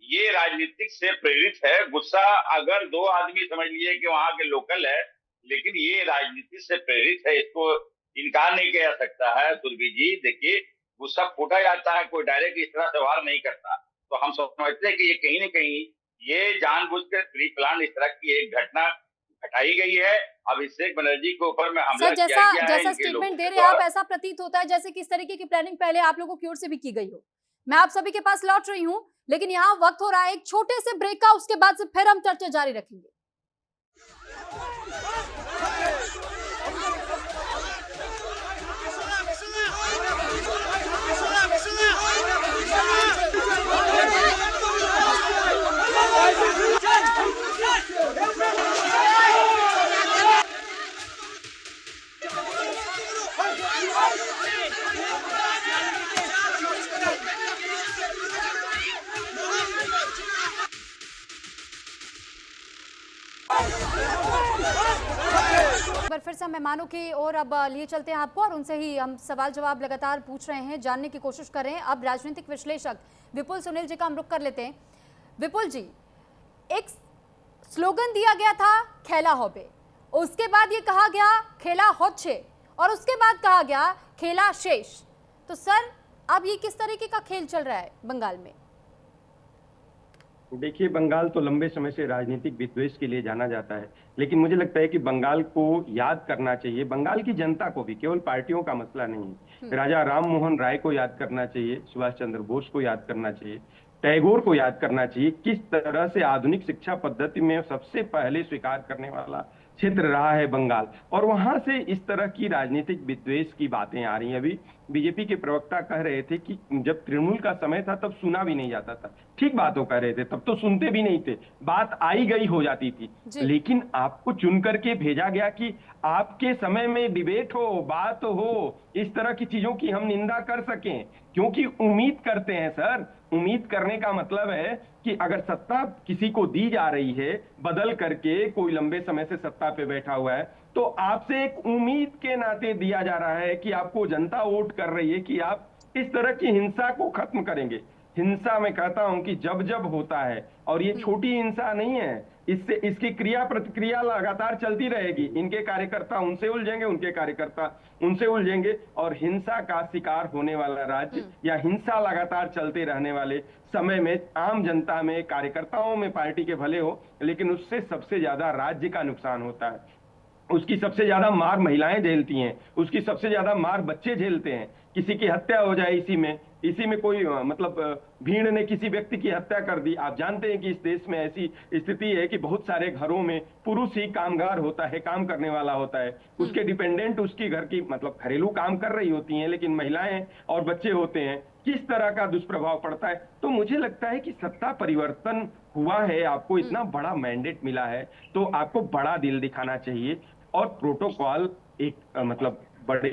[SPEAKER 4] ये राजनीतिक से प्रेरित है गुस्सा। अगर दो आदमी समझ लिए कि वहां के लोकल है, लेकिन ये राजनीति से प्रेरित है, इसको इनकार नहीं किया जा सकता है। सुरभि जी देखिए, गुस्सा फूटा जाता है, कोई डायरेक्ट इस तरह से वार नहीं करता। तो हम समझते हैं कि ये कहीं न कहीं ये जानबूझकर प्री प्लान इस तरह की एक घटना घटाई गई है। अभिषेक बनर्जी के ऊपर में हमला किया गया है।
[SPEAKER 1] जैसा स्टेटमेंट दे रहे हैं आप, ऐसा प्रतीत होता है जैसे कि इस तरीके की प्लानिंग पहले आप लोगों की ओर से भी की गई हो। मैं आप सभी के पास लौट रही हूं, लेकिन यहाँ वक्त हो रहा है एक छोटे से ब्रेक का, उसके बाद से फिर हम चर्चा जारी रखेंगे। पर फिर से मेहमानों की ओर अब लिए चलते हैं आपको, और उनसे ही हम सवाल जवाब लगातार पूछ रहे हैं, जानने की कोशिश कर रहे हैं। अब राजनीतिक विश्लेषक विपुल सुनील जी का हम रुख कर लेते हैं। विपुल जी, एक स्लोगन दिया गया था खेला होबे, उसके बाद ये कहा गया खेला होच्छे, और उसके बाद कहा गया खेला शेष। तो सर, अब ये किस तरीके का खेल चल रहा है बंगाल में?
[SPEAKER 5] देखिए, बंगाल तो लंबे समय से राजनीतिक विद्वेष के लिए जाना जाता है, लेकिन मुझे लगता है कि बंगाल को याद करना चाहिए, बंगाल की जनता को भी, केवल पार्टियों का मसला नहीं है। राजा राम मोहन राय को याद करना चाहिए, सुभाष चंद्र बोस को याद करना चाहिए, टैगोर को याद करना चाहिए। किस तरह से आधुनिक शिक्षा पद्धति में सबसे पहले स्वीकार करने वाला क्षेत्र रहा है बंगाल, और वहां से इस तरह की राजनीतिक विद्वेष की बातें आ रही हैं। अभी बीजेपी के प्रवक्ता कह रहे थे कि जब तृणमूल का समय था तब सुना भी नहीं जाता था। ठीक बातों कह रहे थे, तब तो सुनते भी नहीं थे, बात आई गई हो जाती थी। लेकिन आपको चुन करके भेजा गया कि आपके समय में डिबेट हो, बात हो, इस तरह की चीजों की हम निंदा कर सकें, क्योंकि उम्मीद करते हैं सर। उम्मीद करने का मतलब है कि अगर सत्ता किसी को दी जा रही है बदल करके, कोई लंबे समय से सत्ता पे बैठा हुआ है, तो आपसे एक उम्मीद के नाते दिया जा रहा है कि आपको जनता वोट कर रही है कि आप इस तरह की हिंसा को खत्म करेंगे। हिंसा मैं कहता हूं कि जब जब होता है, और ये छोटी हिंसा नहीं है, इससे इसकी क्रिया प्रतिक्रिया लगातार चलती रहेगी। इनके कार्यकर्ता उनसे उलझेंगे, उनके कार्यकर्ता उनसे उलझेंगे, और हिंसा का शिकार होने वाला राज्य या हिंसा लगातार चलते रहने वाले समय में आम जनता में, कार्यकर्ताओं में, पार्टी के भले हो, लेकिन उससे सबसे ज्यादा राज्य का नुकसान होता है। उसकी सबसे ज्यादा मार महिलाएं झेलती हैं, उसकी सबसे ज्यादा मार बच्चे झेलते हैं। किसी की हत्या हो जाए, इसी में कोई मतलब भीड़ ने किसी व्यक्ति की हत्या कर दी। आप जानते हैं कि इस देश में ऐसी स्थिति है कि बहुत सारे घरों में पुरुष ही कामगार होता है, काम करने वाला होता है, उसके डिपेंडेंट उसकी घर की मतलब घरेलू काम कर रही होती हैं, लेकिन महिलाएं और बच्चे होते हैं। किस तरह का दुष्प्रभाव पड़ता है। तो मुझे लगता है कि सत्ता परिवर्तन हुआ है, आपको इतना बड़ा मैंडेट मिला है, तो आपको बड़ा दिल दिखाना चाहिए, और प्रोटोकॉल एक मतलब बड़े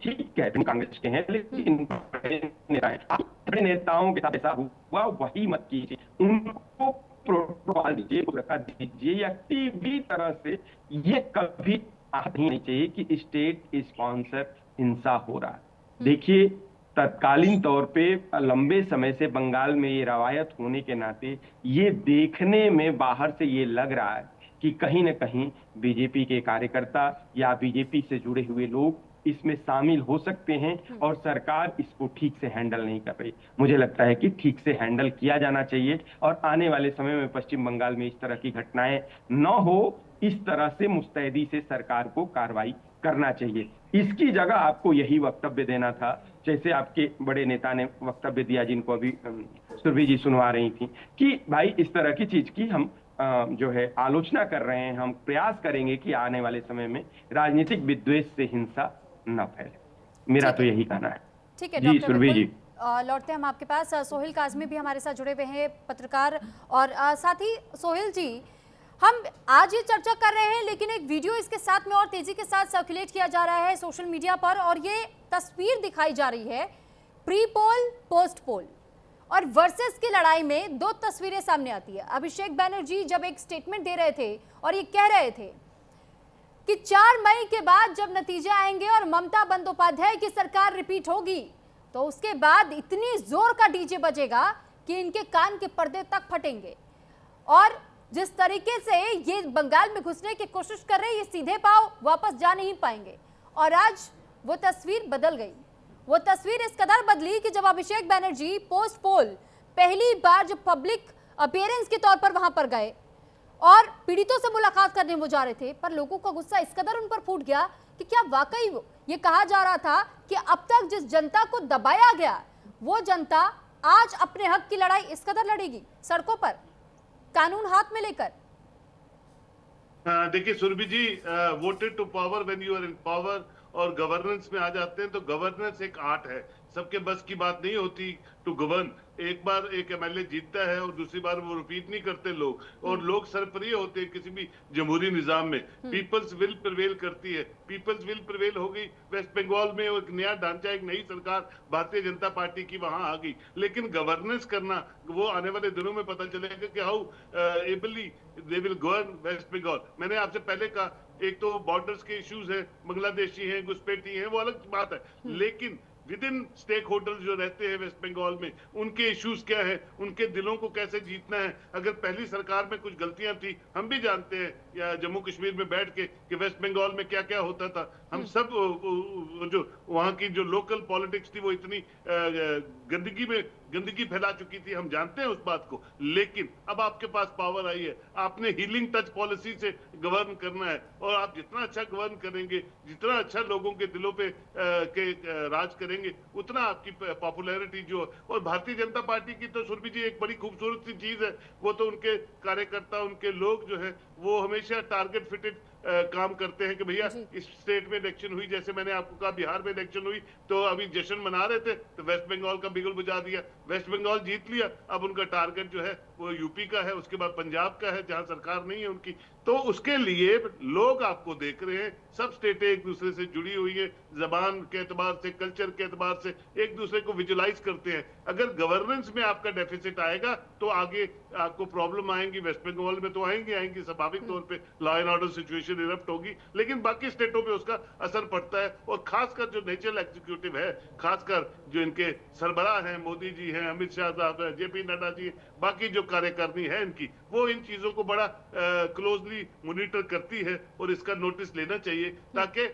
[SPEAKER 5] ठीक है कांग्रेस के हैं, लेकिन बड़े नेताओं के साथ ऐसा हुआ वही मत कीजिए, उनको प्रोटोकॉल दीजिए, रखा दीजिए, या किसी भी तरह से ये कभी नहीं चाहिए कि स्टेट स्पॉन्सर हिंसा हो रहा है। देखिए, तत्कालीन तौर पे लंबे समय से बंगाल में ये रवायत होने के नाते ये देखने में बाहर से ये लग रहा है कि कहीं न कहीं बीजेपी के कार्यकर्ता या बीजेपी से जुड़े हुए लोग इसमें शामिल हो सकते हैं, और सरकार इसको ठीक से हैंडल नहीं कर रही। मुझे लगता है कि ठीक से हैंडल किया जाना चाहिए, और आने वाले समय में पश्चिम बंगाल में इस तरह की घटनाएं न हो, इस तरह से मुस्तैदी से सरकार को कार्रवाई करना चाहिए। इसकी जगह आपको यही वक्तव्य देना था, जैसे आपके बड़े नेता ने वक्तव्य दिया, जिनको अभी सुरभि जी सुनवा रही थी, कि भाई इस तरह की चीज की हम जो है आलोचना कर रहे हैं, हम प्रयास करेंगे कि आने वाले समय में राजनीतिक विद्वेष से हिंसा न फैले। मेरा तो यही कहना है।
[SPEAKER 1] ठीक है
[SPEAKER 5] जी सुरभि जी,
[SPEAKER 1] लौटते हैं हम आपके पास। सोहेल काजमी भी हमारे साथ जुड़े हुए हैं, पत्रकार, और साथ ही सोहेल जी, हम आज ये चर्चा कर रहे हैं, लेकिन एक वीडियो इसके साथ में और तेजी के साथ सर्कुलेट किया जा रहा है सोशल मीडिया पर, और ये तस्वीर दिखाई जा रही है प्री पोल पोस्ट पोल और वर्सेस की लड़ाई में दो तस्वीरें सामने आती है। अभिषेक बैनर्जी जब एक स्टेटमेंट दे रहे थे और ये कह रहे थे कि 4 मई के बाद जब नतीजे आएंगे और ममता बंदोपाध्याय की सरकार रिपीट होगी तो उसके बाद इतनी जोर का डीजे बजेगा कि इनके कान के पर्दे तक फटेंगे। और जिस तरीके से ये बंगाल में घुसने की कोशिश कर रहे हैं, ये सीधे पांव वापस जा नहीं पाएंगे। और आज वो तस्वीर बदल गई। वो तस्वीर इस कदर बदली कि जब अभिषेक बैनर्जी पोस्ट पोल पहली बार जब पब्लिक अपीयरेंस के तौर पर वहां पर गए और पीड़ितों से मुलाकात करने वो जा रहे थे, पर लोगों का गुस्सा इस कदर उन पर फूट गया कि क्या वाकई ये कहा जा रहा था कि अब तक जिस जनता को दबाया गया वो जनता आज अपने हक की लड़ाई इस कदर लड़ेगी सड़कों पर कानून हाथ में लेकर।
[SPEAKER 6] देखिए Surabhi ji, voted to power when you are in power और गवर्नेंस में आ जाते हैं तो गवर्नेंस एक आर्ट है, सबके बस की बात नहीं होती टू गवर्न। एक बार एक एमएलए जीतता है और दूसरी बार वो रिपीट नहीं करते लोग, और लोग सरप्रिय होते हैं किसी भी जमहूरी निजाम में। पीपल्स विल प्रिवेल करती है, पीपल्स विल प्रिवेल हो गई वेस्ट बंगाल में, एक नया ढांचा, एक नई सरकार भारतीय जनता पार्टी की वहां आ गई। लेकिन गवर्नेंस करना वो आने वाले दिनों में पता चलेगा कि how ably they will govern West Bengal. मैंने आपसे पहले कहा, एक तो बॉर्डर्स के इश्यूज है, बांग्लादेशी हैं, घुसपैठी हैं, वो अलग बात है, लेकिन विद इन स्टेक होल्डर्स जो रहते हैं वेस्ट बंगाल में, उनके इश्यूज क्या है, उनके दिलों को कैसे जीतना है। अगर पहली सरकार में कुछ गलतियां थी, हम भी जानते हैं, या जम्मू कश्मीर में बैठ के कि वेस्ट बंगाल में क्या क्या होता था, हम सब जो वहां की जो लोकल पॉलिटिक्स थी वो इतनी गंदगी फैला चुकी थी, हम जानते हैं उस बात को। लेकिन अब आपके पास पावर आई है, आपने हीलिंग टच पॉलिसी से गवर्न करना है, और आप जितना अच्छा गवर्न करेंगे, जितना अच्छा लोगों के दिलों पे के राज करेंगे, उतना आपकी पॉपुलैरिटी जो, और भारतीय जनता पार्टी की तो सुरभि जी एक बड़ी खूबसूरत सी चीज है, वो तो उनके कार्यकर्ता, उनके लोग जो है वो हमेशा टारगेट फिटेड काम करते हैं कि भैया इस स्टेट में इलेक्शन हुई, जैसे मैंने आपको कहा बिहार में इलेक्शन हुई तो अभी जश्न मना रहे थे तो वेस्ट बंगाल का बिगुल बुझा दिया, वेस्ट बंगाल जीत लिया, अब उनका टारगेट जो है वो यूपी का है, उसके बाद पंजाब का है जहां सरकार नहीं है उनकी। तो उसके लिए लोग आपको देख रहे हैं, सब स्टेटें एक दूसरे से जुड़ी हुई है, जबान के एतबार से, कल्चर के एतबार से एक दूसरे को विजुलाइज करते हैं। अगर गवर्नेंस में आपका डेफिसिट आएगा तो आगे आपको प्रॉब्लम आएंगी, वेस्ट बंगाल में तो आएंगी स्वाभाविक तौर पे law and order situation erupt होगी, लेकिन बाकी स्टेटों पे उसका असर पड़ता है। और खासकर जो नेशनल एग्जीक्यूटिव है, खासकर जो इनके सरबराह हैं, मोदी जी हैं, अमित शाह साहब हैं, जेपी नड्डा जी, बाकी जो कार्यकारिणी है इनकी, वो इन चीजों को बड़ा क्लोजली मॉनिटर करती है, और इसका नोटिस लेना चाहिए ताकि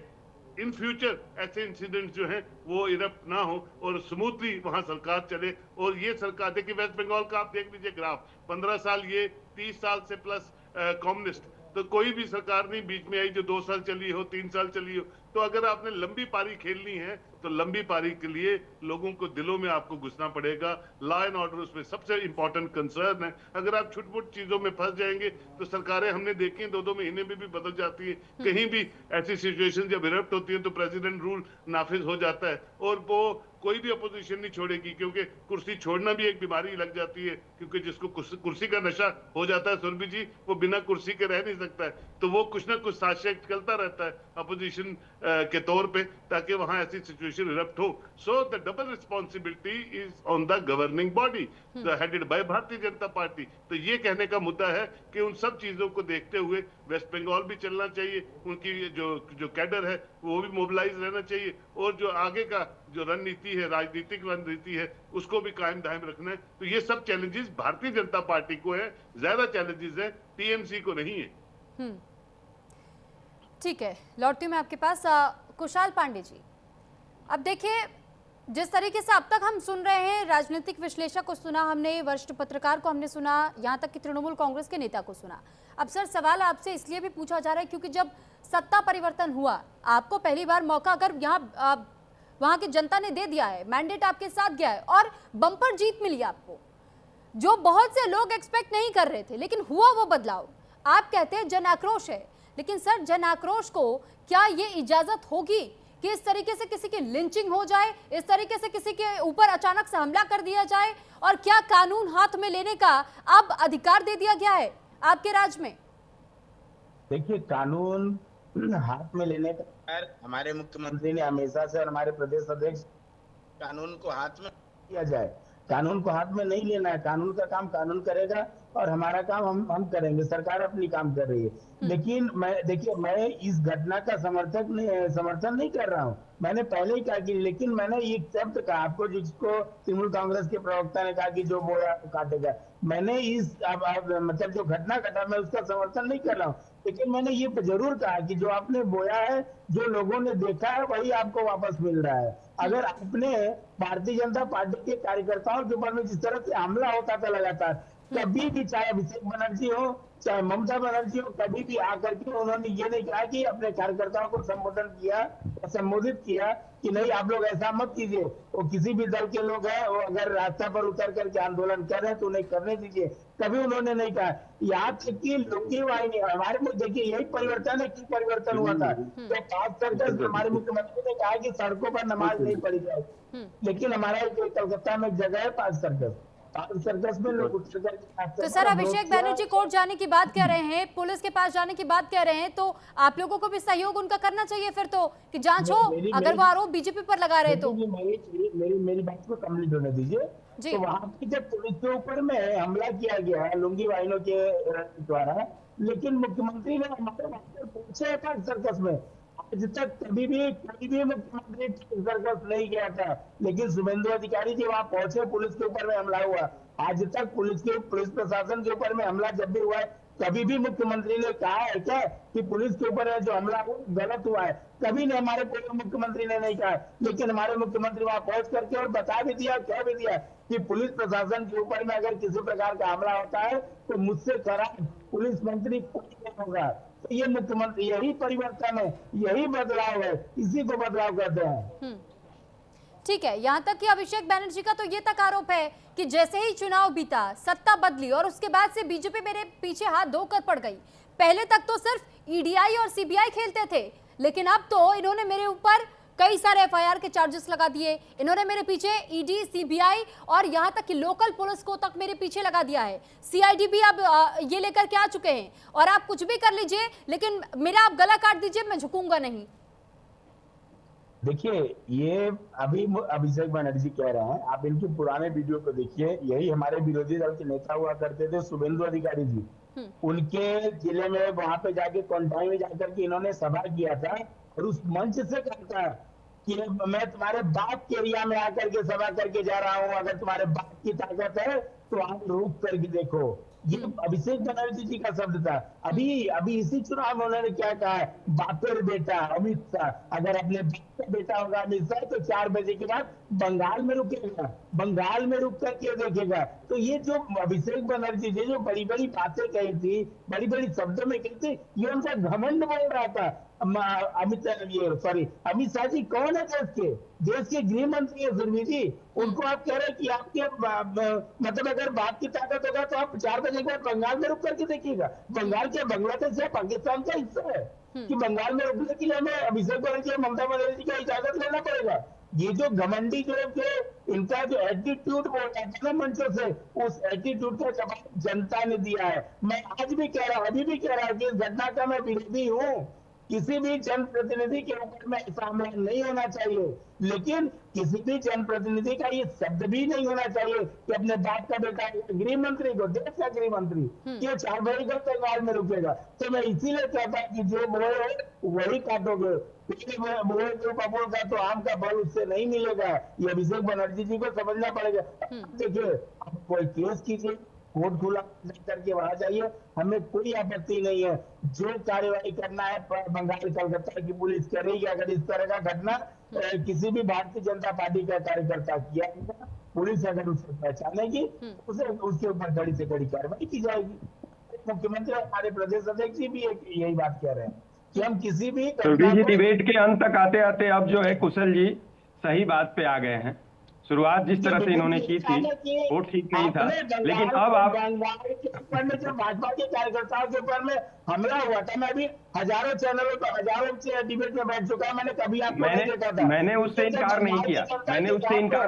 [SPEAKER 6] इन फ्यूचर ऐसे इंसिडेंट्स जो हैं वो इरप्ट ना हो और स्मूथली वहां सरकार चले। और ये सरकार, देखिए वेस्ट बंगाल का आप देख लीजिए ग्राफ, 15 साल ये, 30 साल से प्लस कम्युनिस्ट, तो कोई भी सरकार नहीं बीच में आई जो 2 साल चली हो, 3 साल चली हो। तो अगर आपने लंबी पारी खेलनी है तो लंबी पारी के लिए लोगों को दिलों में आपको घुसना पड़ेगा। लॉ एंड ऑर्डर उसमें सबसे इंपॉर्टेंट कंसर्न है। अगर आप छुटपुट चीजों में फंस जाएंगे तो सरकारें हमने देखी 2-2 महीने में भी बदल जाती है। कहीं भी ऐसी सिचुएशन जब इरप्ट होती है तो प्रेसिडेंट रूल नाफिज हो जाता है, और वो कोई भी अपोजिशन नहीं छोड़ेगी, क्योंकि कुर्सी छोड़ना भी एक बीमारी लग जाती है, क्योंकि जिसको कुर्सी का नशा हो जाता है सुरभि जी, वो बिना कुर्सी के रह नहीं सकता है। तो वो कुछ ना कुछ साजिश चलता रहता है अपोजिशन के तौर पे, ताकि वहां ऐसी सिचुएशन इरप्ट हो। So the double responsibility is on the governing body headed by Bharatiya Janata party. तो ये कहने का मुद्दा है कि उन सब चीजों को देखते हुए वेस्ट बंगाल भी चलना चाहिए, उनकी जो कैडर है वो भी मोबिलाइज रहना चाहिए, और जो आगे का जो रणनीति है, राजनीतिक रणनीति है, उसको भी कायम दायम रखना है। तो ये सब चैलेंजेस भारतीय जनता पार्टी को है, ज्यादा चैलेंजेस है टीएमसी को नहीं है।
[SPEAKER 1] ठीक है, लौटती हूँ मैं आपके पास। कुशाल पांडे जी, अब देखिए जिस तरीके से अब तक हम सुन रहे हैं, राजनीतिक विश्लेषक को सुना हमने, वरिष्ठ पत्रकार को हमने सुना, यहाँ तक कि तृणमूल कांग्रेस के नेता को सुना। अब सर सवाल आपसे इसलिए भी पूछा जा रहा है क्योंकि जब सत्ता परिवर्तन हुआ, आपको पहली बार मौका अगर यहाँ वहाँ की जनता ने दे दिया है, मैंडेट आपके साथ गया है और बम्पर जीत मिली आपको, जो बहुत से लोग एक्सपेक्ट नहीं कर रहे थे, लेकिन हुआ वो बदलाव। आप कहते हैं जन आक्रोश है, लेकिन सर जन आक्रोश को क्या ये इजाजत होगी कि इस तरीके से किसी की लिंचिंग हो जाए, इस तरीके से किसी के ऊपर अचानक से हमला कर दिया जाए? और क्या कानून हाथ में लेने का अब अधिकार दे दिया गया है आपके राज में?
[SPEAKER 3] देखिए, कानून हाथ में लेने का हमारे मुख्यमंत्री ने हमेशा से, और हमारे प्रदेश अध्यक्ष कानून को हाथ में किया जाए। कानून को हाथ में नहीं लेना है, कानून का काम कानून करेगा और हमारा काम हम करेंगे। सरकार अपनी काम कर रही है, लेकिन मैं इस घटना का समर्थन नहीं कर रहा हूँ। मैंने पहले ही कहा कि, लेकिन मैंने ये शब्द कहा आपको, जिसको तृणमूल कांग्रेस के प्रवक्ता ने कहा कि जो बोया वो काटेगा। मैंने मतलब जो घटना घटा मैं उसका समर्थन नहीं कर रहा हूँ, लेकिन मैंने ये जरूर कहा कि जो आपने बोया है, जो लोगों ने देखा है, वही आपको वापस मिल रहा है। अगर आपने भारतीय जनता पार्टी के कार्यकर्ताओं के ऊपर में जिस तरह से हमला होता था लगातार, कभी भी चाहे अभिषेक बनर्जी हो चाहे ममता बनर्जी हो, कभी भी आकर के उन्होंने ये नहीं कहा कि अपने कार्यकर्ताओं को संबोधित किया कि नहीं आप लोग ऐसा मत कीजिए, वो किसी भी दल के लोग हैं, वो अगर रास्ता पर उतर करके आंदोलन कर रहे हैं तो उन्हें करने दीजिए। कभी उन्होंने नहीं कहा। यहाँ तक कि लोकी वाहिनी हमारे में देखिए यही परिवर्तन है। क्यों परिवर्तन हुआ था? तो 5 सर्कस हमारे मुख्यमंत्री ने कहा कि सड़कों पर नमाज नहीं पढ़ी जाए, लेकिन हमारा कलकत्ता में एक जगह है 5 सर्कस में लोग उठ करके।
[SPEAKER 1] तो सर अभिषेक बैनर्जी कोर्ट जाने की बात कह रहे हैं, पुलिस के पास जाने की बात कह रहे हैं, तो आप लोगों को भी सहयोग उनका करना चाहिए फिर तो, कि जांच हो अगर वो आरोप बीजेपी पर लगा रहे तो।
[SPEAKER 3] मेरी बात को कंप्लीट होने दीजिए। तो वहां पे जब पुलिस के ऊपर में हमला किया गया है लुंगी वाहिनियों के द्वारा, लेकिन मुख्यमंत्री ने हमारे बात पर पूछे 5 सर्कस में। आज तक कभी भी कोई भी मुख्यमंत्री सर्कस नहीं गया था, लेकिन शुभेंदु अधिकारी जी वहां पहुंचे, पुलिस के ऊपर में हमला हुआ। आज तक पुलिस प्रशासन के ऊपर में हमला जब भी हुआ है, कभी भी मुख्यमंत्री ने कहा है क्या कि पुलिस के ऊपर जो हमला हुआ गलत हुआ है? कभी नहीं, हमारे पूर्व मुख्यमंत्री ने नहीं कहा। लेकिन हमारे मुख्यमंत्री वहां पहुंच करके और बता भी दिया, कह भी दिया कि पुलिस प्रशासन के ऊपर में अगर किसी प्रकार का हमला होता है तो मुझसे खराब पुलिस मंत्री कोई नहीं होगा। तो ये मुख्यमंत्री, यही परिवर्तन है, यही बदलाव है, इसी को बदलाव कहते हैं।
[SPEAKER 1] ठीक है, यहाँ तक कि अभिषेक बैनर्जी का तो ये तक आरोप है कि जैसे ही चुनाव बीता, सत्ता बदली और उसके बाद से बीजेपी मेरे पीछे हाथ धोकर पड़ गई। पहले तक तो सिर्फ ईडीआई और सीबीआई खेलते थे, लेकिन अब तो इन्होंने मेरे ऊपर कई सारे एफआईआर के चार्जेस लगा दिए। इन्होंने मेरे पीछे ईडी, सीबीआई और यहाँ तक कि लोकल पुलिस को तक मेरे पीछे लगा दिया है। सीआईडी भी अब ये लेकर के आ चुके हैं, और आप कुछ भी कर लीजिए लेकिन मेरा आप गला काट दीजिए, मैं झुकूंगा नहीं।
[SPEAKER 3] देखिए, ये अभी अभिषेक बनर्जी कह रहे हैं, आप इनके पुराने वीडियो को देखिए। यही हमारे विरोधी दल के नेता हुआ करते थे शुभेंदु अधिकारी जी, उनके जिले में वहां पे जाके कोंडाई में जाकर के इन्होंने सभा किया था और उस मंच से कहता कि मैं तुम्हारे बाप के एरिया में आकर के सभा करके जा रहा हूं, अगर तुम्हारे बाप की ताकत है तो आप रोक करके देखो। ये अभिषेक बनर्जी जी का शब्द था। अभी इसी चुनाव में उन्होंने क्या कहा है, बापेर बेटा अमित शाह, अगर अपने बाप का बेटा होगा अमित शाह तो 4 बजे के बाद बंगाल में रुकेगा, बंगाल में रुक करके देखेगा। तो ये जो अभिषेक बनर्जी जी जो बड़ी बड़ी बातें कही थी, बड़ी बड़ी शब्दों में कही थी, ये उनका घमंड बोल रहा था। अमित शाह जी कौन है देश के गृह मंत्री है सुरभि जी, उनको आप कह रहे हैं कि आपके मतलब अगर बाप की ताकत होगा तो आप 4 बजे के बाद बंगाल में रुक करके देखिएगा। बंगाल क्या बांग्लादेश है, पाकिस्तान का हिस्सा है कि बंगाल में रुकने के लिए हमें अभिषेक बनर्जी और ममता बनर्जी का इजाजत लेना पड़ेगा? ये जो घमंडी जो इनका जो एटीट्यूड बोल रहा है ना मंचों से, उस एटीट्यूड का जवाब जनता ने दिया है। मैं आज भी कह रहा हूँ, अभी भी कह रहा हूँ कि इस घटना का मैं विरोधी हूँ। किसी भी जनप्रतिनिधि के ऊपर में ऐसा हमला नहीं होना चाहिए, लेकिन किसी भी जनप्रतिनिधि का ये शब्द भी नहीं होना चाहिए कि अपने बाप का बेटा गृह मंत्री को, देश का गृह मंत्री ये 4 बजे को बंगाल में रुकेगा। तो मैं इसीलिए कहता हूँ कि जो बोले वही काटोगे, बोले जो बबुल का तो आम का बल उससे नहीं मिलेगा। ये अभिषेक बनर्जी जी को समझना पड़ेगा। देखिए, आप कोई केस कीजिए, कोर्ट खुला करके वहां जाइए, हमें कोई आपत्ति नहीं है। जो कार्यवाही करना है बंगाल कलकत्ता की पुलिस करेगी। अगर इस तरह का घटना किसी भी भारतीय जनता पार्टी का कार्यकर्ता किया, पुलिस अगर उसे पहचानेगी उसे उसके ऊपर कड़ी से कड़ी कार्रवाई की जाएगी। मुख्यमंत्री हमारे प्रदेश अध्यक्ष जी भी यही बात कह रहे हैं कि हम किसी भी
[SPEAKER 5] डिबेट के अंत तक आते आते अब जो है कुशल जी सही बात पे आ गए हैं। शुरुआत जिस तरह से इन्होंने की थी वो ठीक नहीं था, लेकिन अब आप
[SPEAKER 3] जो भाजपा के कार्यकर्ताओं के ऊपर में हमला हुआ था, मैं भी हजारों चैनलों पर हजारों डिबेट में बैठ चुका, मैंने कभी आपको
[SPEAKER 5] मैंने उससे इनकार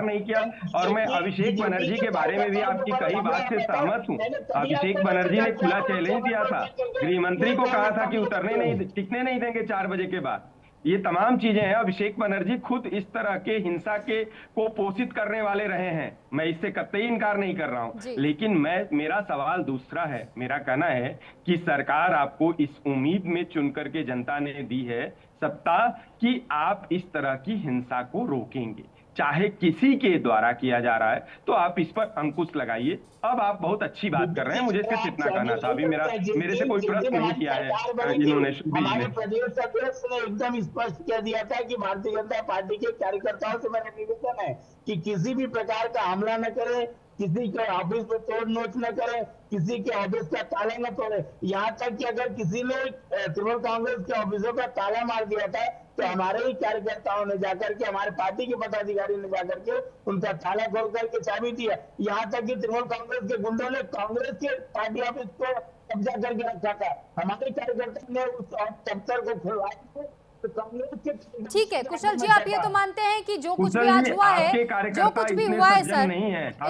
[SPEAKER 5] नहीं किया, और मैं अभिषेक बनर्जी के बारे में भी आपकी कई बात से सहमत हूँ। अभिषेक बनर्जी ने खुला चैलेंज दिया था, गृह मंत्री को कहा था कि टिकने नहीं देंगे 4 बजे के बाद, ये तमाम चीजें हैं। अभिषेक बनर्जी खुद इस तरह के हिंसा के को पोषित करने वाले रहे हैं, मैं इससे कतई इनकार नहीं कर रहा
[SPEAKER 1] जी।
[SPEAKER 5] हूं, लेकिन मेरा सवाल दूसरा है। मेरा कहना है कि सरकार आपको इस उम्मीद में चुन करके जनता ने दी है सत्ता कि आप इस तरह की हिंसा को रोकेंगे, चाहे किसी के द्वारा किया जा रहा है, तो आप इस पर अंकुश लगाइए। अब आप बहुत अच्छी बात कर रहे हैं, मुझे सिर्फ इतना कहना था। अभी मेरे से कोई प्रश्न नहीं किया है इन्होंने शुभ बीज
[SPEAKER 3] हमारे
[SPEAKER 5] ने।
[SPEAKER 3] प्रदेश अध्यक्ष ने एकदम स्पष्ट कह दिया था कि भारतीय जनता पार्टी के कार्यकर्ताओं से मेरा निवेदन है कि किसी भी प्रकार का हमला न करे, किसी के ऑफिस पे तोड़ नोच न करे, किसी के ऑफिस का ताला न तोड़े। यहाँ तक कि अगर किसी ने तृणमूल कांग्रेस के ऑफिसों का ताला मार दिया था तो हमारे ही कार्यकर्ताओं ने जाकर के, हमारे पार्टी के पदाधिकारी ने जाकर के उनका ताला खोल करके चाबी दिया। यहाँ तक कि तृणमूल कांग्रेस के गुंडों ने कांग्रेस के पार्टी ऑफिस को कब्जा करके रखा था, हमारे कार्यकर्ताओं ने उस दफ्तर को खुलवाया। तो कांग्रेस के
[SPEAKER 1] ठीक है कुशल जी, आप ये तो मानते हैं कि जो कुछ भी आज हुआ है, जो कुछ भी हुआ है सर,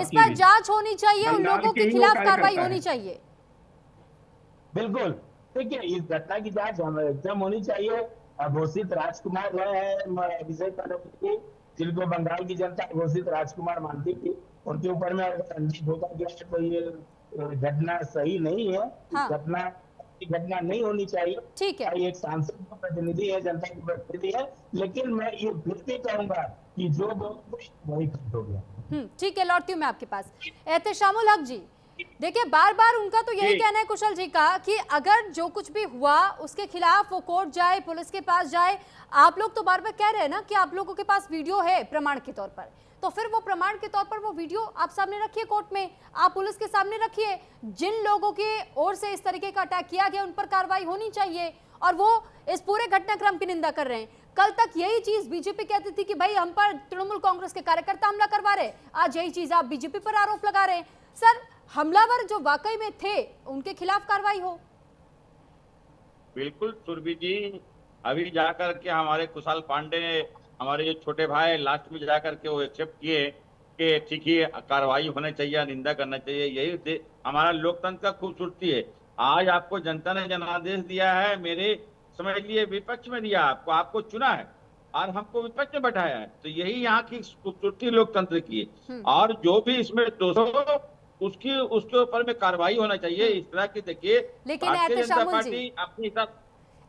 [SPEAKER 1] इस पर जांच होनी चाहिए, उन लोगों के खिलाफ कार्रवाई होनी चाहिए।
[SPEAKER 3] बिल्कुल, देखिए इस घटना की जांच एकदम होनी चाहिए। घोषित राजकुमार रहे हैं अभिषेक बनर्जी, जिनको बंगाल की जनता घोषित राजकुमार मानती थी, उनके ऊपर में धोखा गया तो ये घटना सही नहीं है।
[SPEAKER 1] हाँ।
[SPEAKER 3] घटना नहीं होनी चाहिए।
[SPEAKER 1] ठीक है,
[SPEAKER 3] एक सांसद का प्रतिनिधि है, जनता की प्रतिनिधि है, लेकिन मैं ये फिर भी कहूंगा कि जो वही खत्म हो गया।
[SPEAKER 1] ठीक है, लौटती हूँ मैं आपके पास। एहतेशामुल हक जी, देखिए बार बार उनका तो यही कहना है कुशल जी का कि अगर जो कुछ भी हुआ उसके खिलाफ वो कोर्ट जाए, पुलिस के पास जाए। आप लोग तो बार बार कह रहे हैं ना कि आप लोगों के पास वीडियो है प्रमाण के तौर पर, तो फिर वो प्रमाण के तौर पर वो वीडियो आप सामने रखिए, कोर्ट में आप पुलिस के सामने रखिए। जिन लोगों के ओर से इस तरीके का अटैक किया गया उन पर कार्रवाई होनी चाहिए, और वो इस पूरे घटनाक्रम की निंदा कर रहे हैं। कल तक यही चीज बीजेपी कहती थी कि भाई हम पर तृणमूल कांग्रेस के कार्यकर्ता हमला करवा रहे, आज यही चीज आप बीजेपी पर आरोप लगा रहे हैं। सर, हमलावर जो वाकई में थे उनके खिलाफ कार्रवाई हो।
[SPEAKER 4] बिल्कुल सुरभि जी, अभी जाकर के हमारे कुशाल पांडे ने, हमारे जो छोटे भाई, लास्ट में जाकर के वो एक्सेप्ट किए कि ठीक ही कार्रवाई होनी चाहिए, निंदा करना चाहिए। यही हमारा लोकतंत्र का खूबसूरती है। आज आपको जनता ने जनादेश दिया है, मेरे समझ लिए विपक्ष में दिया, आपको चुना है और हमको विपक्ष में बैठाया है, तो यही यहाँ की खूबसूरती लोकतंत्र की है। और जो भी इसमें दोषों उसके ऊपर में कार्रवाई होना चाहिए। इस तरह की देखिए,
[SPEAKER 1] लेकिन
[SPEAKER 4] भारतीय जनता पार्टी अपनी हिसाब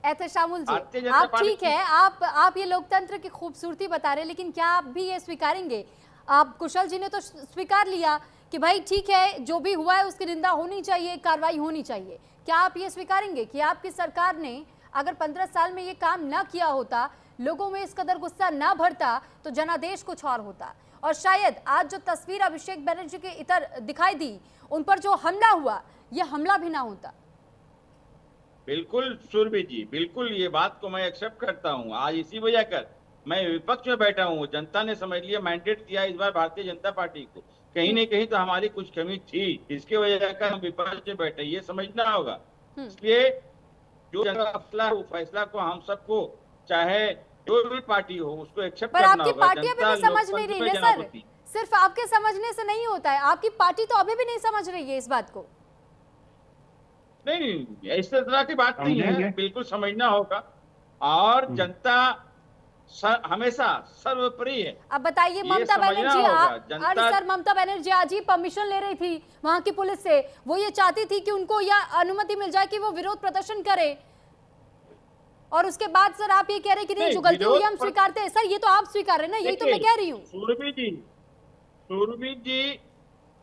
[SPEAKER 1] एहतेशामुल जी, आप ठीक है, आप ये लोकतंत्र की खूबसूरती बता रहे हैं, लेकिन क्या आप भी ये स्वीकारेंगे? आप कुशल जी ने तो स्वीकार लिया कि भाई ठीक है, जो भी हुआ है उसकी निंदा होनी चाहिए, कार्रवाई होनी चाहिए। क्या आप ये स्वीकारेंगे कि आपकी सरकार ने अगर 15 साल में ये काम ना किया होता, लोगों में इस कदर गुस्सा ना भरता, तो जनादेश कुछ और होता, और शायद आज जो तस्वीर अभिषेक बनर्जी के इतर दिखाई दी, उन पर जो हमला हुआ, ये हमला भी ना होता?
[SPEAKER 4] बिल्कुल सुरभि जी, बिल्कुल ये बात को मैं एक्सेप्ट करता हूँ। आज इसी वजह कर मैं विपक्ष में बैठा हूँ। जनता ने समझ लिया, मैंडेट दिया इस बार भारतीय जनता पार्टी को, कहीं न कहीं तो हमारी कुछ कमी थी, इसके वजह कर हम विपक्ष में बैठे, ये समझना होगा। इसलिए जो फैसला, वो फैसला को हम सबको, चाहे जो भी पार्टी हो, उसको एक्सेप्ट करना होगा।
[SPEAKER 1] आपकी पार्टी अभी भी समझ नहीं रही है सर, सिर्फ आपके समझने से नहीं होता है, आपकी पार्टी तो अभी भी नहीं समझ रही है इस बात को।
[SPEAKER 4] नहीं, इस तरह की बात नहीं है, बिल्कुल समझना होगा। और जनता हमेशा सर्वोपरि है।
[SPEAKER 1] अब बताइए, ममता बनर्जी सर, ममता बनर्जी आज ही परमिशन ले रही थी वहां की पुलिस से, वो ये चाहती थी कि उनको यह अनुमति मिल जाए कि वो विरोध प्रदर्शन करे, और उसके बाद सर आप ये कह रहे हैं कि नहीं, जो गलती हुई हम स्वीकारते हैं। सर ये तो आप स्वीकार रहे हैं ना, यही तो मैं कह रही हूँ।
[SPEAKER 4] सुरभि जी,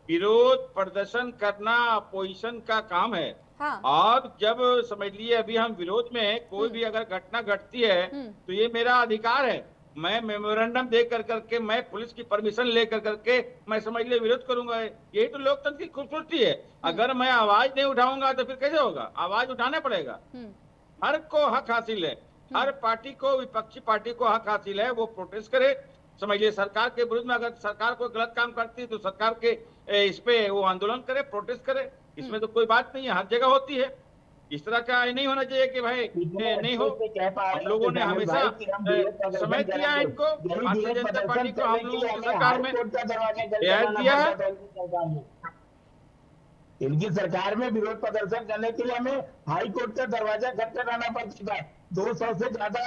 [SPEAKER 4] विरोध प्रदर्शन करना अपोजिशन का काम है।
[SPEAKER 1] हाँ।
[SPEAKER 4] और जब समझ लिए अभी हम विरोध में हैं, कोई भी अगर घटना घटती है तो ये मेरा अधिकार है, मैं मेमोरेंडम दे करके, मैं पुलिस की परमिशन ले करके मैं समझ लिए विरोध करूंगा। यही तो लोकतंत्र की खूबसूरती है। अगर मैं आवाज नहीं उठाऊंगा तो फिर कैसे होगा? आवाज उठाना पड़ेगा। हर को हक हासिल है, हर पार्टी को, विपक्षी पार्टी को हक हासिल है, वो प्रोटेस्ट करे। समझिए सरकार के विरुद्ध में अगर सरकार कोई गलत काम करती है तो सरकार के इस पे वो आंदोलन करे, प्रोटेस्ट करे, इसमें तो कोई बात नहीं है, हर जगह होती है। इस तरह का नहीं होना चाहिए कि भाई नहीं हो। हम लोगों ने हमेशा समय दिया है इनको, भारतीय जनता पार्टी को, हम लोगों की सरकार में रियायत दिया है।
[SPEAKER 3] इनकी सरकार में विरोध प्रदर्शन करने के लिए हमें हाई कोर्ट का दरवाजा खटखटाना पड़ता था। 200 से ज्यादा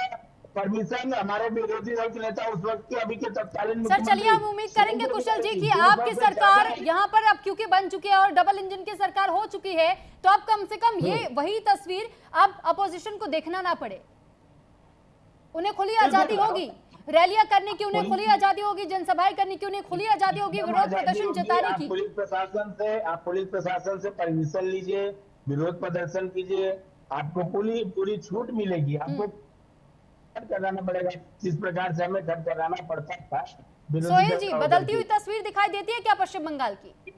[SPEAKER 3] परमिशन हमारे विरोधी दल के नेता उस वक्त के अभी के तत्कालीन
[SPEAKER 1] सर चलिए हम उम्मीद करेंगे कुशल जी कि आपकी सरकार यहाँ पर अब क्योंकि बन चुकी है और डबल इंजन की सरकार हो चुकी है, तो अब कम से कम ये वही तस्वीर अब अपोजिशन को देखना ना पड़े। उन्हें खुली आजादी होगी रैलियां करने की, उन्हें खुली आजादी होगी जनसभाएं करने की, उन्हें खुली आजादी होगी विरोध प्रदर्शन जताने की।
[SPEAKER 3] आप पुलिस प्रशासन से परमिशन लीजिए, विरोध प्रदर्शन कीजिए, आपको पूरी छूट मिलेगी। आपको कराना पड़ेगा जिस प्रकार से हमें घर कराना पड़ता था।
[SPEAKER 1] सोहेल जी, बदलती हुई तस्वीर दिखाई देती है क्या पश्चिम बंगाल की?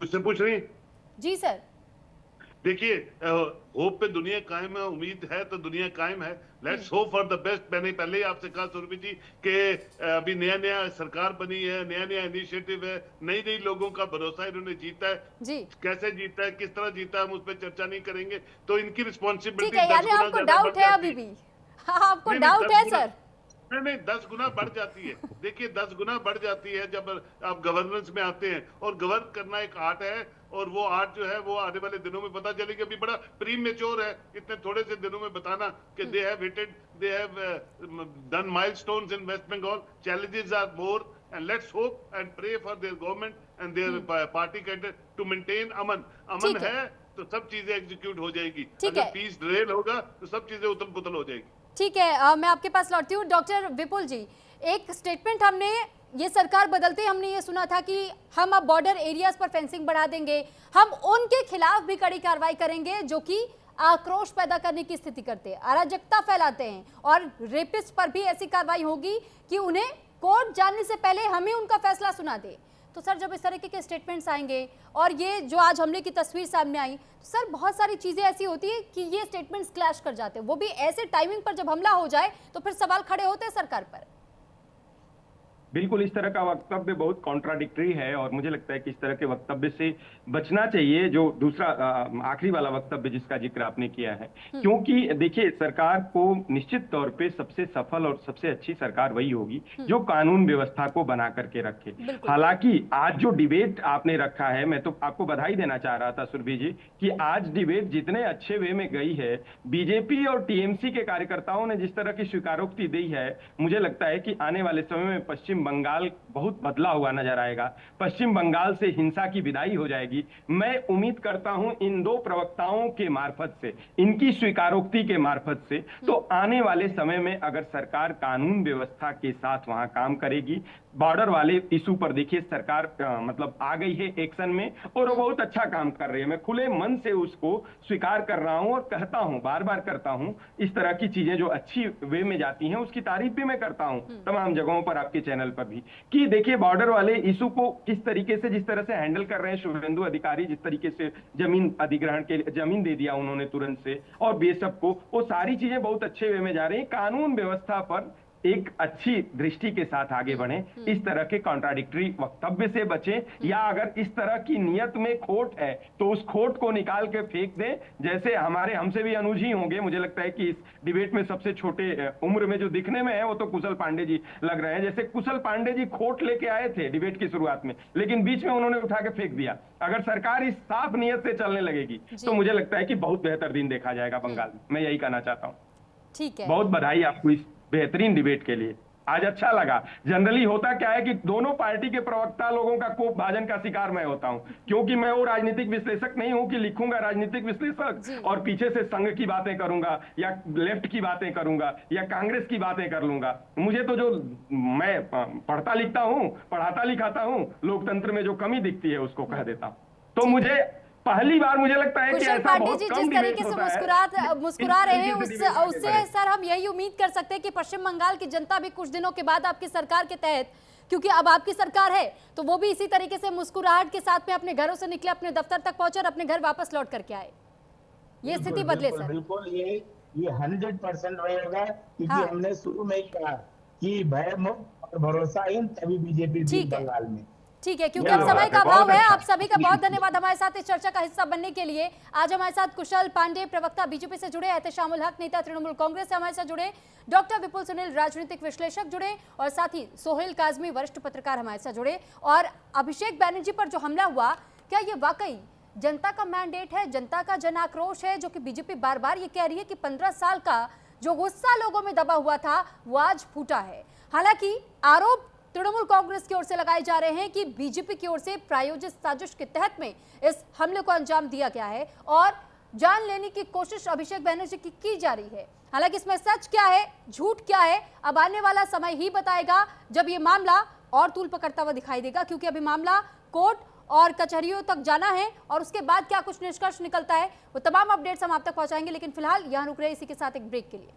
[SPEAKER 6] मुझसे पूछ रही हैं?
[SPEAKER 1] जी सर।
[SPEAKER 6] देखिए, होप पे दुनिया कायम है, उम्मीद है तो दुनिया कायम है। Let's hope for the best. मैंने पहले ही आपसे कहा सुरभि जी कि अभी नया सरकार बनी है, नया इनिशिएटिव है, नई लोगों का भरोसा इन्होंने जीता है
[SPEAKER 1] जी।
[SPEAKER 6] कैसे जीता है, किस तरह जीता है, हम उस पर चर्चा नहीं करेंगे। तो इनकी रिस्पॉन्सिबिलिटी
[SPEAKER 1] ठीक है, यानी आपको डाउट है अभी भी? आपको डाउट है सर?
[SPEAKER 6] नहीं 10 गुना बढ़ जाती है। देखिए 10 गुना बढ़ जाती है जब आप गवर्नेंस में आते हैं, और गवर्न करना एक आर्ट है, और वो आर्ट जो है वो आने वाले दिनों में पता चलेगी। अभी बड़ा प्रीमेच्योर है इतने थोड़े से दिनों में बताना कि they have done milestones in West Bengal. Challenges are more and let's hope and pray for their government and their party candidate to maintain अमन है तो सब चीजें एग्जीक्यूट हो जाएगी। अगर पीस ड्रेल होगा तो सब चीजें उथल पुथल हो जाएगी।
[SPEAKER 1] ठीक है, मैं आपके पास लौटती हूँ। डॉक्टर विपुल जी, एक स्टेटमेंट हमने ये सरकार बदलते हमने ये सुना था कि हम अब बॉर्डर एरियाज पर फेंसिंग बढ़ा देंगे, हम उनके खिलाफ भी कड़ी कार्रवाई करेंगे जो कि आक्रोश पैदा करने की स्थिति करते हैं, अराजकता फैलाते हैं, और रेपिस्ट पर भी ऐसी कार्रवाई होगी कि उन्हें कोर्ट जानने से पहले हमें उनका फैसला सुना दे। तो सर जब इस तरीके के स्टेटमेंट्स आएंगे और ये जो आज हमले की तस्वीर सामने आई, तो सर बहुत सारी चीजें ऐसी होती है कि ये स्टेटमेंट्स क्लैश कर जाते हैं, वो भी ऐसे टाइमिंग पर जब हमला हो जाए तो फिर सवाल खड़े होते हैं सरकार पर।
[SPEAKER 5] बिल्कुल, इस तरह का वक्तव्य बहुत कॉन्ट्राडिक्टरी है और मुझे लगता है कि इस तरह के वक्तव्य से बचना चाहिए। जो दूसरा आखिरी वाला वक्तव्य जिसका जिक्र आपने किया है, क्योंकि देखिए सरकार को निश्चित तौर पे सबसे सफल और सबसे अच्छी सरकार वही होगी जो कानून व्यवस्था को बना करके रखे। हालांकि आज जो डिबेट आपने रखा है, मैं तो आपको बधाई देना चाह रहा था सुरभि जी कि आज डिबेट जितने अच्छे वे में गई है, बीजेपी और टीएमसी के कार्यकर्ताओं ने जिस तरह की स्वीकारोक्ति दी है, मुझे लगता है कि आने वाले समय में पश्चिम बंगाल बहुत बदला हुआ नजर आएगा। पश्चिम बंगाल से हिंसा की विदाई हो जाएगी। मैं उम्मीद करता हूं इन दो प्रवक्ताओं के मार्फत से, इनकी स्वीकारोक्ति के मार्फत से, तो आने वाले समय में अगर सरकार कानून व्यवस्था के साथ वहां काम करेगी, बॉर्डर वाले इशू पर देखिए सरकार मतलब आ गई है एक्शन में और वो बहुत अच्छा काम कर रही है। मैं खुले मन से उसको स्वीकार कर रहा हूं और कहता हूं, बार बार करता हूं, इस तरह की चीजें जो अच्छी वे में जाती हैं उसकी तारीफ भी मैं करता हूं तमाम जगहों पर, आपके चैनल पर भी, कि देखिए बॉर्डर वाले इशू को किस तरीके से, जिस तरह से हैंडल कर रहे हैं शुभेंदु अधिकारी, जिस तरीके से जमीन अधिग्रहण के लिए जमीन दे दिया उन्होंने तुरंत से, और बीएसएफ को, वो सारी चीजें बहुत अच्छे वे में जा रही हैं। कानून व्यवस्था पर एक अच्छी दृष्टि के साथ आगे बढ़े, इस तरह के कॉन्ट्राडिक्टरी वक्तव्य से बचें, या अगर इस तरह की नियत में खोट है तो उस खोट को निकाल के फेंक दें। जैसे हमसे भी अनुज ही होंगे, मुझे लगता है कि इस डिबेट में सबसे छोटे उम्र में जो दिखने में है वो तो कुशल पांडे जी लग रहे हैं। जैसे कुशल पांडे जी खोट लेके आए थे डिबेट की शुरुआत में, लेकिन बीच में उन्होंने उठा के फेंक दिया। अगर सरकार इस साफ नियत से चलने लगेगी तो मुझे लगता है कि बहुत बेहतर दिन देखा जाएगा बंगाल में। मैं यही कहना चाहता हूँ।
[SPEAKER 1] ठीक है,
[SPEAKER 5] बहुत बधाई आपको इस बेहतरीन डिबेट के लिए, आज अच्छा लगा। जनरली होता क्या है कि दोनों पार्टी के प्रवक्ता लोगों का कोप भाजन का शिकार मैं होता हूं, क्योंकि मैं वो राजनीतिक विश्लेषक नहीं हूं कि लिखूंगा राजनीतिक विश्लेषक और पीछे से संघ की बातें करूंगा या लेफ्ट की बातें करूंगा या कांग्रेस की बातें कर लूंगा। मुझे तो जो मैं पढ़ता लिखता हूं, पढ़ाता लिखाता हूं, लोकतंत्र में जो कमी दिखती है उसको कह देता हूं। तो मुझे पहली बार मुझे लगता है कि ऐसा बहुत
[SPEAKER 1] जी,
[SPEAKER 5] कम
[SPEAKER 1] जिस तरीके से मुस्कुरा रहे हैं उससे सर हम यही उम्मीद कर सकते हैं कि पश्चिम बंगाल की जनता भी कुछ दिनों के बाद आपकी सरकार के तहत, क्योंकि अब आपकी सरकार है, तो वो भी इसी तरीके से मुस्कुराहट के साथ में अपने घरों से निकले, अपने दफ्तर तक पहुंचे और अपने घर वापस लौट करके आए। ये स्थिति बदले सर।
[SPEAKER 3] बिल्कुल, ये 100% रहेगा, क्योंकि हमने शुरू में ही कहा कि भय मुक्त और भरोसाहीन तभी बीजेपी जीत बंगाल में।
[SPEAKER 1] ठीक है, क्योंकि अब समय का अभाव है। आप सभी का बहुत धन्यवाद हमारे साथ इस चर्चा का हिस्सा बनने के लिए। आज हमारे साथ कुशल पांडे, प्रवक्ता बीजेपी से जुड़े, एहतेशामुल हक, नेता तृणमूल कांग्रेस से हमारे साथ जुड़े, डॉक्टर विपुल सुनील, राजनीतिक विश्लेषक जुड़े, और साथ ही सोहेल काजमी, वरिष्ठ पत्रकार हमारे साथ जुड़े। और अभिषेक बैनर्जी पर जो हमला हुआ, क्या ये वाकई जनता का मैंडेट है, जनता का जन आक्रोश है, जो कि बीजेपी बार बार ये कह रही है कि 15 साल का जो गुस्सा लोगों में दबा हुआ था वो आज फूटा है। हालांकि आरोप तृणमूल कांग्रेस की ओर से लगाए जा रहे हैं कि बीजेपी की ओर से प्रायोजित साजिश के तहत में इस हमले को अंजाम दिया गया है और जान लेने की कोशिश अभिषेक बैनर्जी की जा रही है। हालांकि इसमें सच क्या है, झूठ क्या है, अब आने वाला समय ही बताएगा, जब ये मामला और तूल पकड़ता हुआ दिखाई देगा, क्योंकि अभी मामला कोर्ट और कचहरियों तक जाना है और उसके बाद क्या कुछ निष्कर्ष निकलता है वो तमाम अपडेट्स हम आप तक पहुंचाएंगे। लेकिन फिलहाल यहां रुक रहे इसी के साथ एक ब्रेक के लिए।